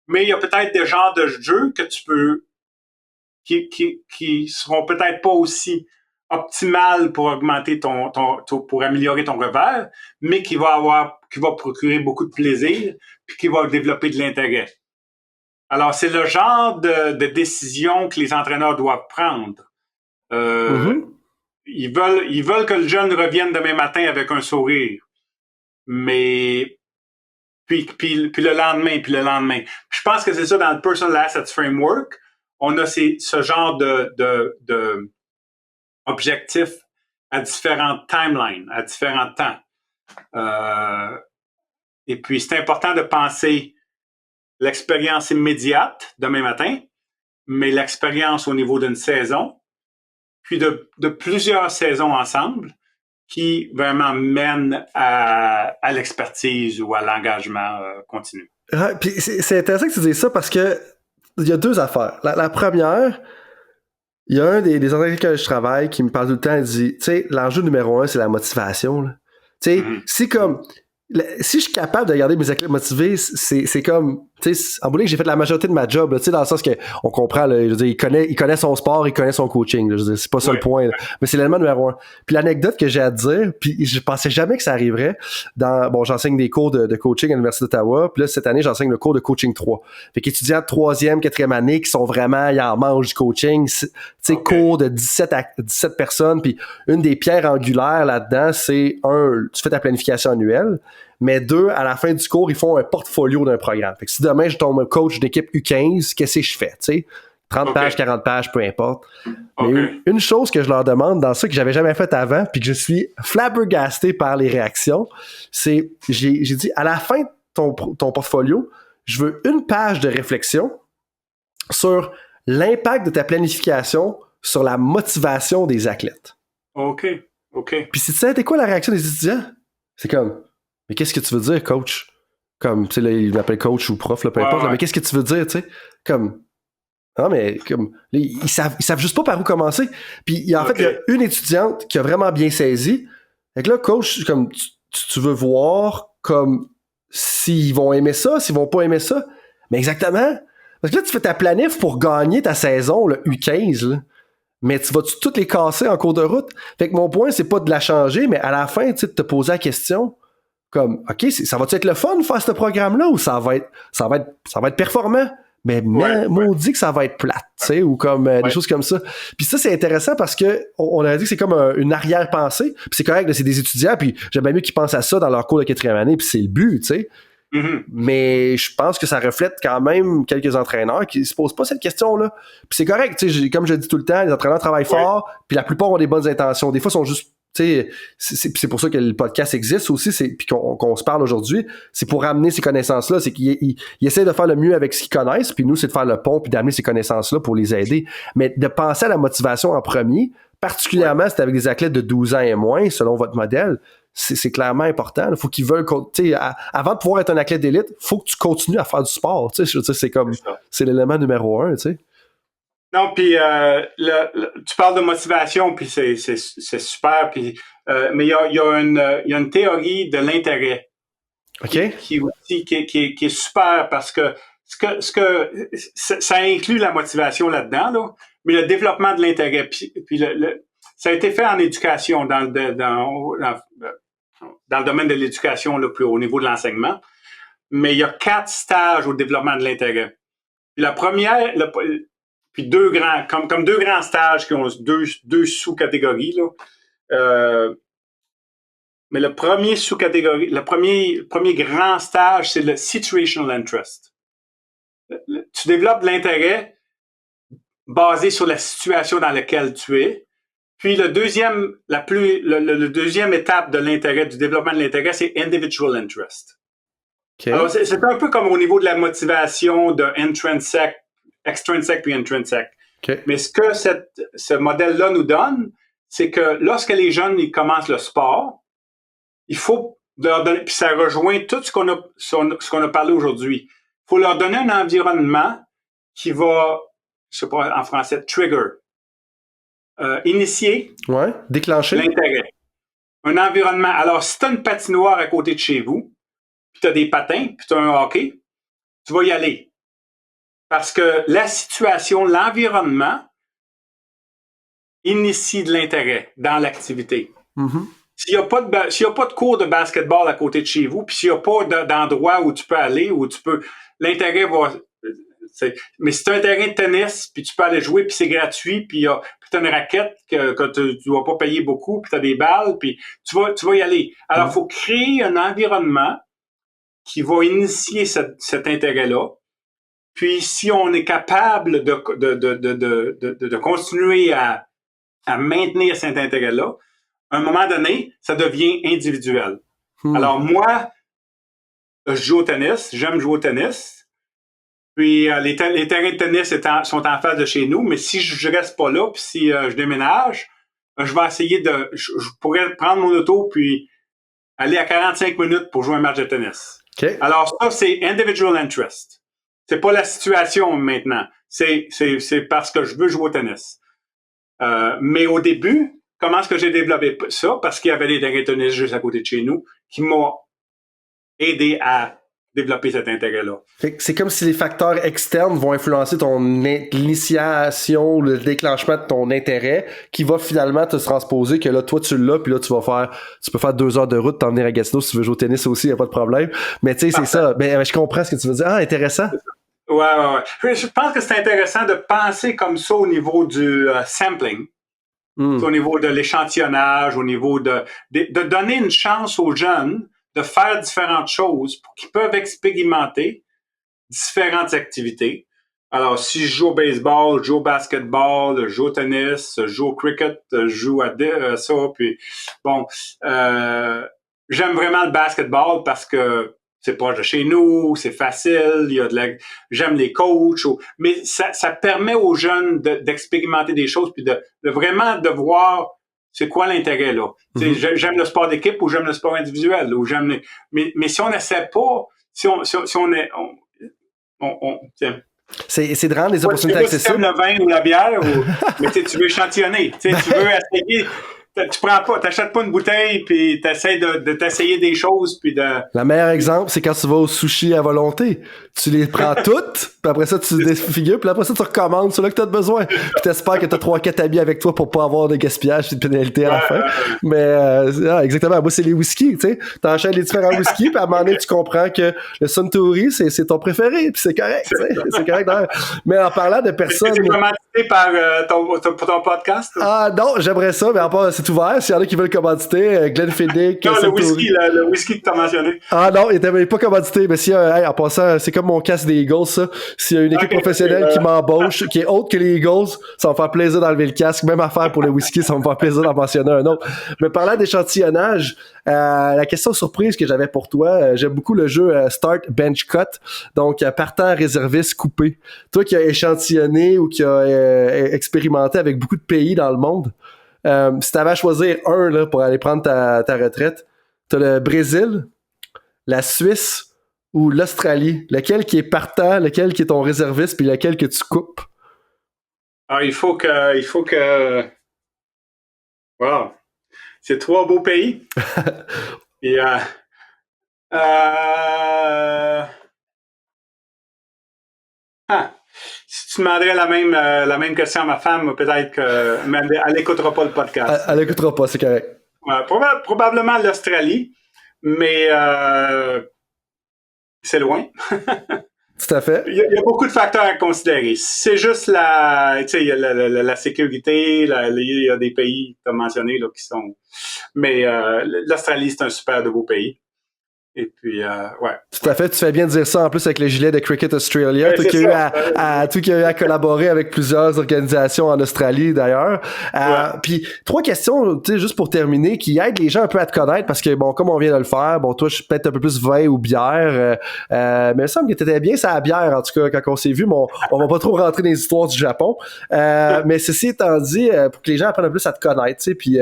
Mais il y a peut-être des genres de jeux que tu peux qui seront peut-être pas aussi optimal pour augmenter pour améliorer ton revers, mais qui va procurer beaucoup de plaisir puis qui va développer de l'intérêt. Alors, c'est le genre de décision que les entraîneurs doivent prendre. Ils veulent que le jeune revienne demain matin avec un sourire. Mais puis le lendemain. Je pense que c'est ça dans le Personal Assets Framework. On a ce genre de objectifs à différentes timelines, à différents temps. Et puis, c'est important de penser l'expérience immédiate demain matin, mais l'expérience au niveau d'une saison, puis de plusieurs saisons ensemble qui vraiment mènent à l'expertise ou à l'engagement continu. Puis c'est intéressant que tu dises ça parce que il y a deux affaires. La première, il y a un des entraîneurs avec lesquels je travaille qui me parle tout le temps, il dit, tu sais, l'enjeu numéro 1, c'est la motivation. Tu sais, si je suis capable de garder mes athlètes motivés, c'est comme, tu sais, en bout, j'ai fait la majorité de ma job, tu sais, dans le sens que on comprend, là, je veux dire, il connaît son sport, il connaît son coaching, là, je veux dire, c'est pas ça le point, là, mais c'est l'élément numéro 1. Puis l'anecdote que j'ai à te dire, puis je pensais jamais que ça arriverait, j'enseigne des cours de coaching à l'Université d'Ottawa, puis là, cette année, j'enseigne le cours de coaching 3. Fait qu'étudiants de 3e, 4e année qui sont vraiment, ils en mangent du coaching, tu sais, cours de 17 personnes, puis une des pierres angulaires là-dedans, c'est tu fais ta planification annuelle, mais 2, à la fin du cours, ils font un portfolio d'un programme. Fait que si demain, je tombe coach d'équipe U15, qu'est-ce que je fais, tu sais? 30 pages, 40 pages, peu importe. Mais une chose que je leur demande dans ça, que j'avais jamais fait avant, puis que je suis flabbergasté par les réactions, c'est, j'ai dit, à la fin de ton portfolio, je veux une page de réflexion sur l'impact de ta planification sur la motivation des athlètes. OK. Puis si tu sais, t'es quoi la réaction des étudiants? C'est comme, mais qu'est-ce que tu veux dire, coach? Comme, tu sais, là, il m'appelle coach ou prof, là, peu importe, là, mais qu'est-ce que tu veux dire, tu sais? Comme, non, mais comme, là, ils savent juste pas par où commencer. Puis, en fait, il y a une étudiante qui a vraiment bien saisi. Fait que là, coach, comme, tu veux voir, comme, s'ils vont aimer ça, s'ils vont pas aimer ça. Mais exactement. Parce que là, tu fais ta planif pour gagner ta saison, le U15, là. Mais tu vas-tu toutes les casser en cours de route? Fait que mon point, c'est pas de la changer, mais à la fin, tu sais, de te poser la question, comme, OK, ça va-tu être le fun de faire ce programme-là ou ça va être performant? Mais maudit que ça va être plate, tu sais, ou comme des choses comme ça. Puis ça, c'est intéressant parce que on a dit que c'est comme une arrière-pensée. Puis c'est correct, là, c'est des étudiants, puis j'aime bien mieux qu'ils pensent à ça dans leur cours de 4e année, puis c'est le but, tu sais. Mais je pense que ça reflète quand même quelques entraîneurs qui se posent pas cette question-là. Puis c'est correct, tu sais, comme je le dis tout le temps, les entraîneurs travaillent fort, puis la plupart ont des bonnes intentions. Des fois, ils sont juste, tu sais, c'est pour ça que le podcast existe aussi, puis qu'on se parle aujourd'hui, c'est pour ramener ces connaissances-là, c'est qu'ils essaient de faire le mieux avec ce qu'ils connaissent, puis nous, c'est de faire le pont, puis d'amener ces connaissances-là pour les aider. Mais de penser à la motivation en premier, particulièrement si c'est avec des athlètes de 12 ans et moins, selon votre modèle, c'est clairement important. Il faut qu'ils veulent, tu sais, avant de pouvoir être un athlète d'élite, il faut que tu continues à faire du sport. Tu sais, je veux dire, c'est comme, c'est l'élément numéro 1, tu sais. Non, puis tu parles de motivation, puis c'est super. Puis, mais il y a une théorie de l'intérêt qui est super parce que ça inclut la motivation là-dedans, là, mais le développement de l'intérêt. Puis ça a été fait en éducation dans dans le domaine de l'éducation, là, plus au niveau de l'enseignement. Mais il y a 4 stages au développement de l'intérêt. Puis la première, puis deux grands stages qui ont deux sous-catégories, là. Mais le premier sous-catégorie, le premier grand stage, c'est le situational interest. Tu développes l'intérêt basé sur la situation dans laquelle tu es. Puis le deuxième étape de l'intérêt, du développement de l'intérêt, c'est individual interest. Okay. Alors, c'est un peu comme au niveau de la motivation de extrinsic puis intrinsic. Okay. Mais ce que ce modèle-là nous donne, c'est que lorsque les jeunes ils commencent le sport, il faut leur donner, puis ça rejoint tout ce qu'on a parlé aujourd'hui. Il faut leur donner un environnement qui va, je sais pas en français, trigger, initier, déclencher l'intérêt. Un environnement. Alors, si tu as une patinoire à côté de chez vous, puis tu as des patins, puis tu as un hockey, tu vas y aller. Parce que la situation, l'environnement initie de l'intérêt dans l'activité. Mm-hmm. S'il n'y a pas de cours de basketball à côté de chez vous, puis s'il n'y a pas d'endroit où tu peux aller, l'intérêt va... Mais si tu as un terrain de tennis, puis tu peux aller jouer, puis c'est gratuit, puis tu as une raquette que tu ne vas pas payer beaucoup, puis tu as des balles, puis tu vas y aller. Alors, il faut créer un environnement qui va initier cet intérêt-là. Puis, si on est capable de continuer à maintenir cet intérêt-là, à un moment donné, ça devient individuel. Alors, moi, je joue au tennis, j'aime jouer au tennis. Puis les terrains de tennis sont en face de chez nous, mais si je reste pas là, puis si je déménage, je vais essayer je pourrais prendre mon auto puis aller à 45 minutes pour jouer un match de tennis. Okay. Alors ça, c'est individual interest. C'est pas la situation maintenant. C'est parce que je veux jouer au tennis. Mais au début, comment est-ce que j'ai développé ça? Parce qu'il y avait des terrains de tennis juste à côté de chez nous qui m'ont aidé à développer cet intérêt-là. C'est comme si les facteurs externes vont influencer l'initiation, le déclenchement de ton intérêt, qui va finalement te transposer que là, toi, tu l'as, puis là, tu peux faire 2 heures de route, t'en venir à Gatineau si tu veux jouer au tennis aussi, y a pas de problème. Mais tu sais, c'est ça. Mais je comprends ce que tu veux dire. Ah, intéressant. Ouais. Je pense que c'est intéressant de penser comme ça au niveau du sampling. Au niveau de l'échantillonnage, au niveau de donner une chance aux jeunes de faire différentes choses pour qu'ils peuvent expérimenter différentes activités. Alors, si je joue au baseball, je joue au basketball, je joue au tennis, je joue au cricket, je joue à ça, puis bon, j'aime vraiment le basketball parce que c'est proche de chez nous, c'est facile, j'aime les coachs, mais ça permet aux jeunes d'expérimenter des choses puis de vraiment de voir c'est quoi l'intérêt, là? Mm-hmm. J'aime le sport d'équipe ou j'aime le sport individuel, ou mais si on n'essaie pas, si on c'est de rendre les opportunités accessibles. Tu aimes le vin ou la bière, mais tu veux échantillonner, tu veux essayer. T'achètes pas une bouteille puis t'essaies de t'essayer des choses puis de... Le meilleur exemple, c'est quand tu vas au sushi à volonté. Tu les prends toutes, puis après ça, tu défigures, puis après ça, tu recommandes celui que t'as besoin. Puis t'espères que t'as 3-4 amis avec toi pour pas avoir de gaspillage et de pénalité à la fin. Mais, exactement. Moi, c'est les whisky, tu sais. T'enchaînes les différents whisky, puis à un moment donné, tu comprends que le Suntory, c'est ton préféré, puis c'est correct, tu sais. C'est correct d'ailleurs. Mais en parlant de personnes... C'est commandité par ton podcast? Ah non, j'aimerais ça, mais en part, c'est ouvert. S'il y en a qui veulent commanditer, Glenfiddich, non, le whisky que t'as mentionné. Ah non, il était pas commandité, mais si en passant, c'est comme mon casque des Eagles, ça. S'il y a une équipe professionnelle qui m'embauche, qui est autre que les Eagles, ça va me faire plaisir d'enlever le casque. Même affaire pour le whisky, ça va me faire plaisir d'en mentionner un autre. Mais parlant d'échantillonnage, la question surprise que j'avais pour toi, j'aime beaucoup le jeu Start Bench Cut, donc partant réserviste coupé. Toi qui as échantillonné ou qui as expérimenté avec beaucoup de pays dans le monde, si t'avais à choisir un là, pour aller prendre ta retraite, t'as le Brésil, la Suisse ou l'Australie. Lequel qui est partant, lequel qui est ton réserviste, puis lequel que tu coupes? Ah, il faut que... Wow! C'est 3 beaux pays. Et si tu demanderais la même question à ma femme, peut-être que mais elle n'écoutera pas le podcast. Elle n'écoutera pas, c'est correct. Probablement l'Australie, mais c'est loin. Tout à fait. Il y a beaucoup de facteurs à considérer. C'est juste il y a la sécurité, il y a des pays, tu as mentionné, là, qui sont... Mais l'Australie, c'est un super de beau pays. Et puis, ouais. Tout à fait, tu fais bien de dire ça en plus avec le gilet de Cricket Australia. Ouais, Toi qui as eu à collaborer avec plusieurs organisations en Australie d'ailleurs. Ouais. Puis 3 questions, tu sais, juste pour terminer, qui aident les gens un peu à te connaître parce que bon, comme on vient de le faire, bon, toi, je suis peut-être un peu plus vin ou bière, mais il me semble que t'étais bien ça la bière en tout cas quand on s'est vu, mais on va pas trop rentrer dans les histoires du Japon. Mais ceci étant dit, pour que les gens apprennent un peu plus à te connaître, tu sais, puis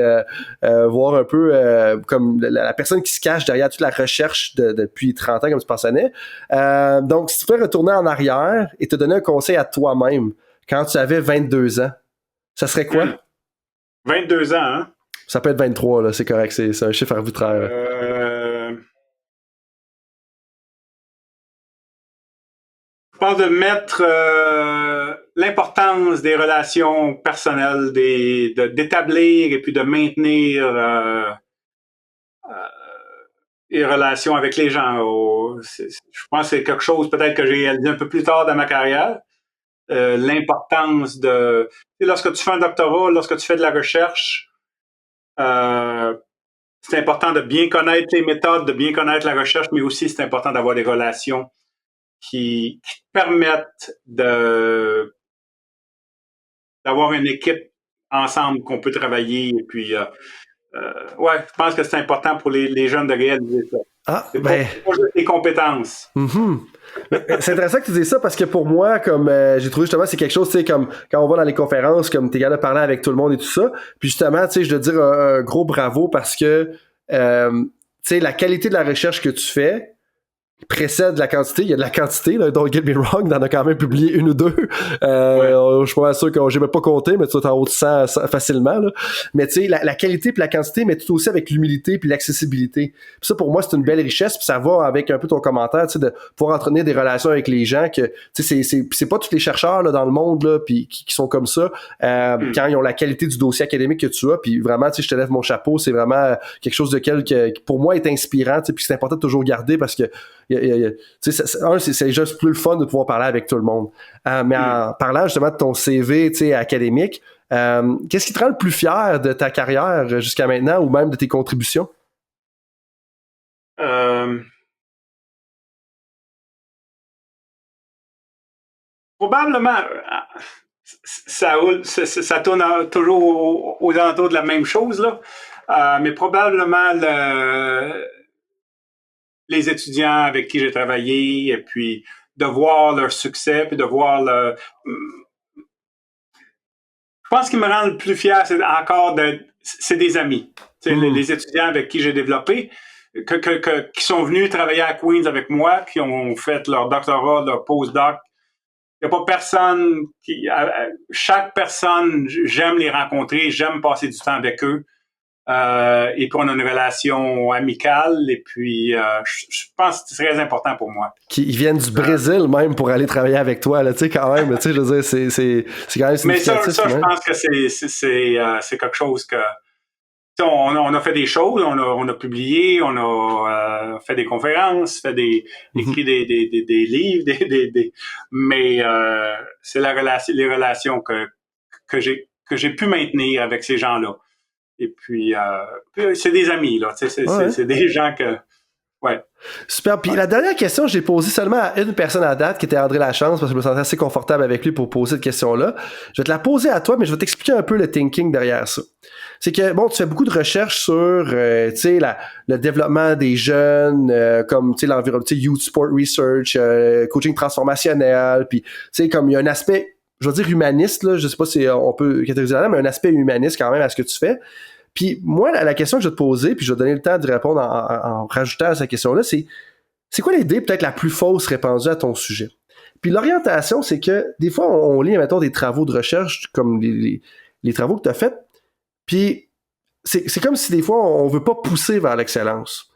voir un peu comme la personne qui se cache derrière toute la recherche depuis 30 ans, comme tu mentionnais. Donc, si tu pouvais retourner en arrière et te donner un conseil à toi-même quand tu avais 22 ans, ça serait quoi? 22 ans, hein? Ça peut être 23, là, c'est correct, c'est un chiffre arbitraire. Je pense de mettre l'importance des relations personnelles, d'établir et puis de maintenir les relations avec les gens. Je pense que c'est quelque chose peut-être que j'ai réalisé un peu plus tard dans ma carrière. L'importance de... Lorsque tu fais un doctorat, lorsque tu fais de la recherche, c'est important de bien connaître les méthodes, de bien connaître la recherche, mais aussi c'est important d'avoir des relations qui permettent d'avoir une équipe ensemble qu'on peut travailler. Et puis, ouais, je pense que c'est important pour les jeunes de réaliser ça. C'est pas juste les compétences. Mm-hmm. C'est intéressant que tu dises ça parce que pour moi, comme j'ai trouvé justement, c'est quelque chose, tu sais, comme quand on va dans les conférences, comme t'es capable de parler avec tout le monde et tout ça. Puis justement, tu sais, je dois te dire un gros bravo parce que, tu sais, la qualité de la recherche que tu fais précède la quantité. Il y a de la quantité, là, don't get me wrong, t'en as quand même publié 1 ou 2. Je suis pas sûr que j'ai même pas compté, mais tu es en haut de 100 facilement, là. Mais tu sais, la qualité puis la quantité, mais tout aussi avec l'humilité puis l'accessibilité. Puis ça, pour moi, c'est une belle richesse, puis ça va avec un peu ton commentaire, tu sais, de pouvoir entretenir des relations avec les gens que, tu sais, c'est pas tous les chercheurs, là, dans le monde, là, puis qui sont comme ça, quand ils ont la qualité du dossier académique que tu as, puis vraiment, tu sais, je te lève mon chapeau, c'est vraiment quelque chose de qui pour moi est inspirant, tu sais, puis c'est important de toujours garder parce que c'est déjà plus le fun de pouvoir parler avec tout le monde. Mais en parlant justement de ton CV académique, qu'est-ce qui te rend le plus fier de ta carrière jusqu'à maintenant ou même de tes contributions? Probablement, ça tourne toujours aux alentours de la même chose, là. Mais probablement les étudiants avec qui j'ai travaillé et puis de voir leur succès puis de voir je pense ce qui me rend le plus fier, c'est des amis. Les étudiants avec qui j'ai développé, qui sont venus travailler à Queen's avec moi, qui ont fait leur doctorat, leur postdoc. Il n'y a pas personne chaque personne, j'aime les rencontrer, j'aime passer du temps avec eux. Et puis on a une relation amicale et puis je pense que c'est très important pour moi. Ils viennent du Brésil même pour aller travailler avec toi, là, tu sais, quand même, tu sais, je veux dire, c'est quand même significatif. Mais ça je pense que c'est quelque chose que on a fait des choses, on a publié, on a fait des conférences, écrit des livres, mais c'est les relations que j'ai pu maintenir avec ces gens-là. Et puis c'est des amis, là. C'est des gens que... Ouais. Super. Puis la dernière question, j'ai posée seulement à une personne à date, qui était André Lachance, parce que je me sentais assez confortable avec lui pour poser cette question-là. Je vais te la poser à toi, mais je vais t'expliquer un peu le thinking derrière ça. C'est que, bon, tu fais beaucoup de recherches sur, tu sais, le développement des jeunes, comme, tu sais, l'environnement, tu sais, Youth Sport Research, coaching transformationnel, puis, tu sais, comme il y a un aspect, je veux dire humaniste, là, je sais pas si on peut catégoriser là, mais un aspect humaniste quand même à ce que tu fais. Puis moi, la question que je vais te poser, puis je vais donner le temps de répondre en rajoutant à cette question-là, c'est quoi l'idée peut-être la plus fausse répandue à ton sujet? Puis l'orientation, c'est que des fois, on lit, mettons, des travaux de recherche comme les travaux que tu as faits, puis c'est comme si des fois, on veut pas pousser vers l'excellence.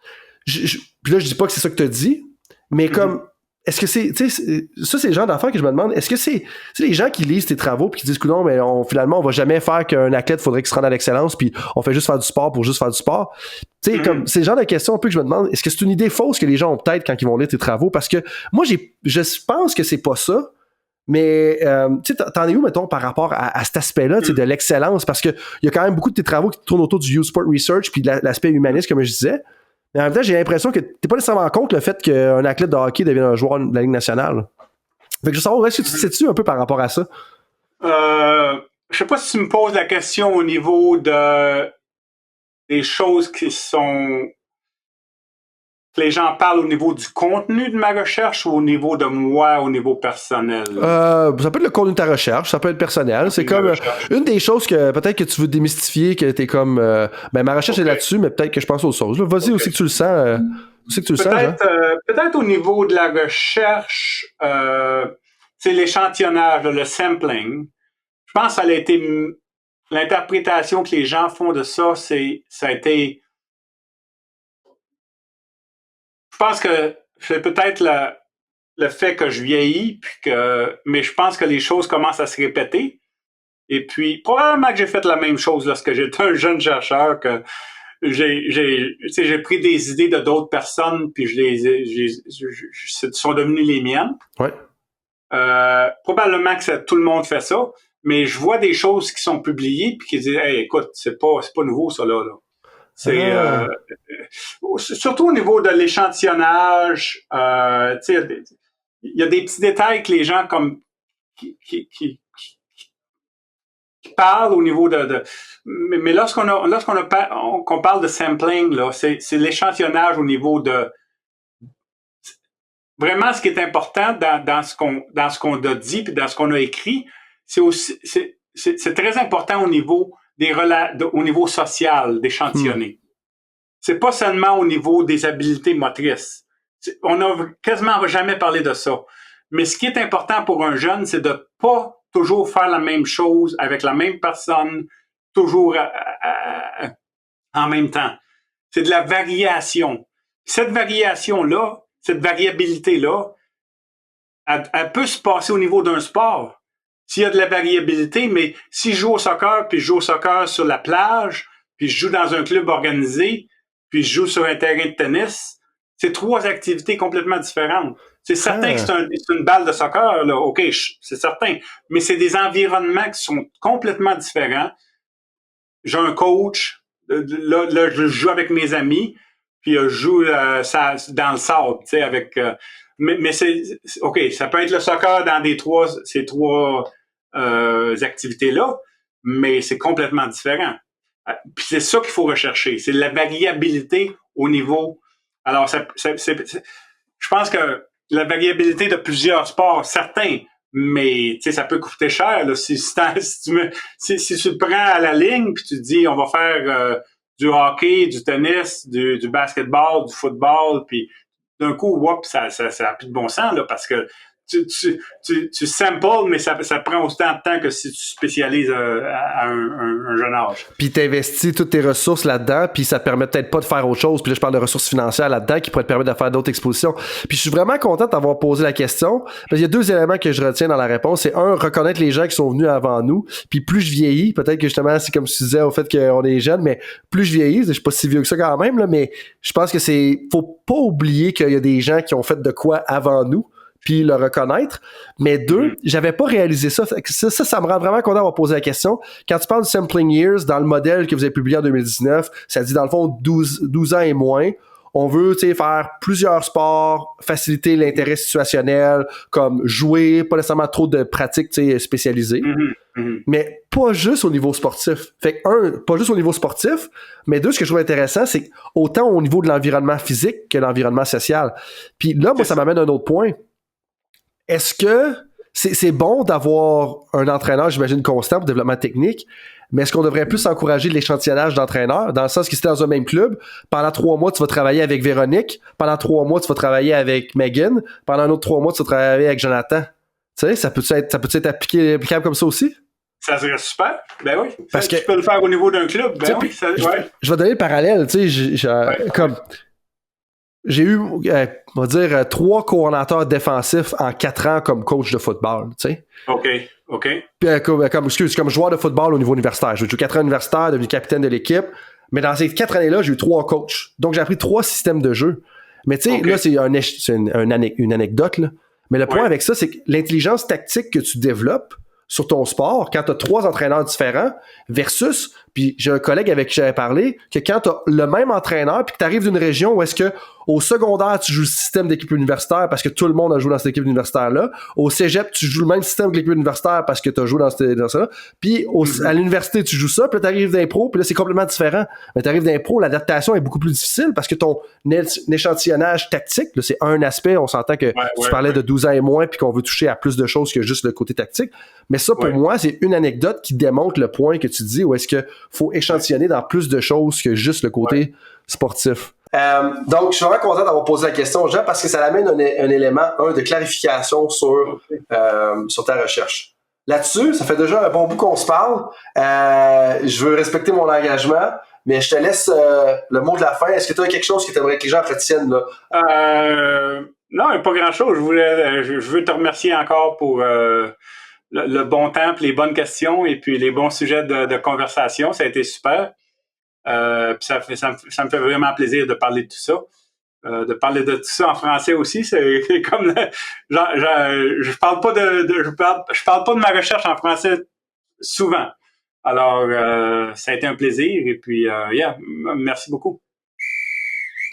Puis là, je dis pas que c'est ça que tu as dit, mais comme est-ce que c'est, tu sais, ça, c'est le genre d'affaires que je me demande, est-ce que c'est les gens qui lisent tes travaux puis qui disent, non, mais finalement, on va jamais faire qu'un athlète, faudrait qu'il se rende à l'excellence puis on fait juste faire du sport pour juste faire du sport. Tu sais, comme, c'est le genre de question un peu que je me demande, est-ce que c'est une idée fausse que les gens ont peut-être quand ils vont lire tes travaux? Parce que moi, je pense que c'est pas ça. Mais, tu sais, t'en es où, mettons, par rapport à cet aspect-là, tu sais, de l'excellence? Parce que il y a quand même beaucoup de tes travaux qui tournent autour du Youth Sport Research puis de l'aspect humaniste, comme je disais. Mais en même temps, j'ai l'impression que t'es pas nécessairement contre le fait qu'un athlète de hockey devienne un joueur de la Ligue nationale. Fait que je veux savoir, est-ce que tu te sais-tu un peu par rapport à ça? Je sais pas si tu me poses la question au niveau des choses qui sont... que les gens parlent au niveau du contenu de ma recherche ou au niveau de moi, au niveau personnel? Ça peut être le contenu de ta recherche, ça peut être personnel. C'est comme une des choses que peut-être que tu veux démystifier, que t'es comme ma recherche est là-dessus, mais peut-être que je pense aux choses. Là, vas-y aussi que tu le sens. Aussi que tu le sens, Jean. Peut-être au niveau de la recherche, c'est l'échantillonnage, le sampling. Je pense que ça a été l'interprétation que les gens font de ça, ça a été. Je pense que c'est peut-être le fait que je vieillis, mais je pense que les choses commencent à se répéter. Et puis, probablement que j'ai fait la même chose lorsque j'étais un jeune chercheur, que j'ai pris des idées de d'autres personnes, puis sont devenues les miennes. Ouais. Probablement que tout le monde fait ça, mais je vois des choses qui sont publiées, puis qui disent, hey, écoute, c'est pas nouveau, ça, là. C'est surtout au niveau de l'échantillonnage, il y a des petits détails que les gens comme qui parlent au niveau mais qu'on parle de sampling là, c'est l'échantillonnage au niveau de vraiment ce qui est important dans ce qu'on a dit puis dans ce qu'on a écrit, c'est aussi c'est très important au niveau au niveau social d'échantillonner. C'est pas seulement au niveau des habiletés motrices. On n'a quasiment jamais parlé de ça. Mais ce qui est important pour un jeune, c'est de pas toujours faire la même chose avec la même personne, toujours en même temps. C'est de la variation. Cette variation-là, cette variabilité-là, elle peut se passer au niveau d'un sport. S'il y a de la variabilité, mais si je joue au soccer, puis je joue au soccer sur la plage, puis je joue dans un club organisé, puis je joue sur un terrain de tennis, c'est trois activités complètement différentes. C'est certain que c'est une balle de soccer, là, OK, c'est certain, mais c'est des environnements qui sont complètement différents. J'ai un coach, là je joue avec mes amis, puis je joue dans le sable, tu sais, avec... mais c'est OK, ça peut être le soccer dans ces trois activités-là, mais c'est complètement différent. Puis c'est ça qu'il faut rechercher, c'est la variabilité au niveau. Alors, je pense que la variabilité de plusieurs sports, certains, mais tu sais, ça peut coûter cher. Là, si tu le prends à la ligne, puis tu te dis, on va faire du hockey, du tennis, du basketball, du football, puis d'un coup, ça a plus de bon sens là, parce que tu samples, mais ça prend autant de temps que si tu spécialises à un jeune âge. Puis t'investis toutes tes ressources là-dedans, puis ça te permet peut-être pas de faire autre chose. Puis là, je parle de ressources financières là-dedans qui pourraient te permettre de faire d'autres expositions. Puis je suis vraiment content d'avoir posé la question, parce qu'il y a deux éléments que je retiens dans la réponse. C'est un, reconnaître les gens qui sont venus avant nous. Puis plus je vieillis, peut-être que justement, c'est comme tu disais au fait qu'on est jeune, mais plus je vieillis, je suis pas si vieux que ça quand même, là, mais je pense que faut pas oublier qu'il y a des gens qui ont fait de quoi avant nous, puis le reconnaître. Mais deux, j'avais pas réalisé ça. Ça me rend vraiment content d'avoir posé la question. Quand tu parles du sampling years, dans le modèle que vous avez publié en 2019, ça dit dans le fond 12 ans et moins. On veut, tu sais, faire plusieurs sports, faciliter l'intérêt situationnel, comme jouer, pas nécessairement trop de pratiques, tu sais, spécialisées. Mais pas juste au niveau sportif. Fait que pas juste au niveau sportif, mais deux, ce que je trouve intéressant, c'est autant au niveau de l'environnement physique que l'environnement social. Puis là, moi, ça m'amène à un autre point. Est-ce que c'est bon d'avoir un entraîneur, j'imagine, constant pour le développement technique, mais est-ce qu'on devrait plus encourager l'échantillonnage d'entraîneurs, dans le sens que si t'es dans un même club, pendant 3 mois, tu vas travailler avec Véronique, pendant 3 mois, tu vas travailler avec Megan, pendant un autre 3 mois, tu vas travailler avec Jonathan. Tu sais, ça peut être applicable comme ça aussi? Ça serait super. Ben oui. Parce que tu peux le faire au niveau d'un club. Ben oui. Je vais donner le parallèle, tu sais, comme... j'ai eu, on va dire, 3 coordinateurs défensifs en 4 ans comme coach de football, tu sais. OK. Puis comme joueur de football au niveau universitaire. J'ai joué 4 ans universitaire, devenu capitaine de l'équipe. Mais dans ces 4 années-là, j'ai eu 3 coachs. Donc, j'ai appris 3 systèmes de jeu. Mais tu sais, là, c'est une anecdote, là. Mais le point avec ça, c'est que l'intelligence tactique que tu développes sur ton sport, quand tu as 3 entraîneurs différents, versus, puis j'ai un collègue avec qui j'avais parlé, que quand tu as le même entraîneur, puis que tu arrives d'une région où est-ce que au secondaire, tu joues le système d'équipe universitaire parce que tout le monde a joué dans cette équipe universitaire-là. Au cégep, tu joues le même système que l'équipe universitaire parce que tu as joué dans ça. Puis à l'université, tu joues ça, puis là, tu arrives d'impro, puis là, c'est complètement différent. Mais tu arrives d'impro, l'adaptation est beaucoup plus difficile parce que ton échantillonnage tactique, là, c'est un aspect, on s'entend que tu parlais de 12 ans et moins, puis qu'on veut toucher à plus de choses que juste le côté tactique. Mais ça, pour moi, c'est une anecdote qui démontre le point que tu dis où est-ce que faut échantillonner dans plus de choses que juste le côté sportif. Donc, je suis vraiment content d'avoir posé la question, Jean, parce que ça amène un élément, de clarification sur ta recherche. Là-dessus, ça fait déjà un bon bout qu'on se parle. Je veux respecter mon engagement, mais je te laisse le mot de la fin. Est-ce que tu as quelque chose que tu aimerais que les gens retiennent, là? Non, pas grand-chose. Je veux te remercier encore pour le bon temps, les bonnes questions et puis les bons sujets de conversation. Ça a été super. Puis ça me fait vraiment plaisir de parler de tout ça. De parler de tout ça en français aussi, c'est comme je parle pas je parle pas de ma recherche en français souvent. Alors ça a été un plaisir et puis merci beaucoup.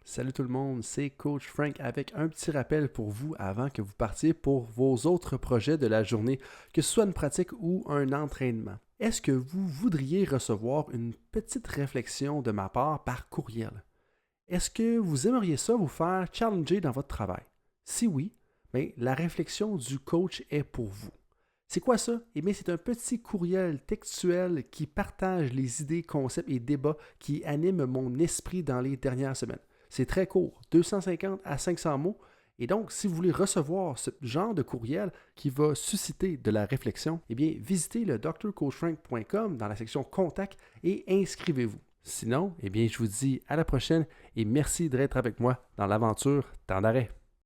Salut tout le monde, c'est Coach Frank avec un petit rappel pour vous avant que vous partiez pour vos autres projets de la journée, que ce soit une pratique ou un entraînement. Est-ce que vous voudriez recevoir une petite réflexion de ma part par courriel? Est-ce que vous aimeriez ça vous faire challenger dans votre travail? Si oui, bien, la réflexion du coach est pour vous. C'est quoi ça? Eh bien, c'est un petit courriel textuel qui partage les idées, concepts et débats qui animent mon esprit dans les dernières semaines. C'est très court, 250 à 500 mots. Et donc, si vous voulez recevoir ce genre de courriel qui va susciter de la réflexion, eh bien, visitez le drcoachfrank.com dans la section Contact et inscrivez-vous. Sinon, eh bien, je vous dis à la prochaine et merci d'être avec moi dans l'aventure Temps d'arrêt.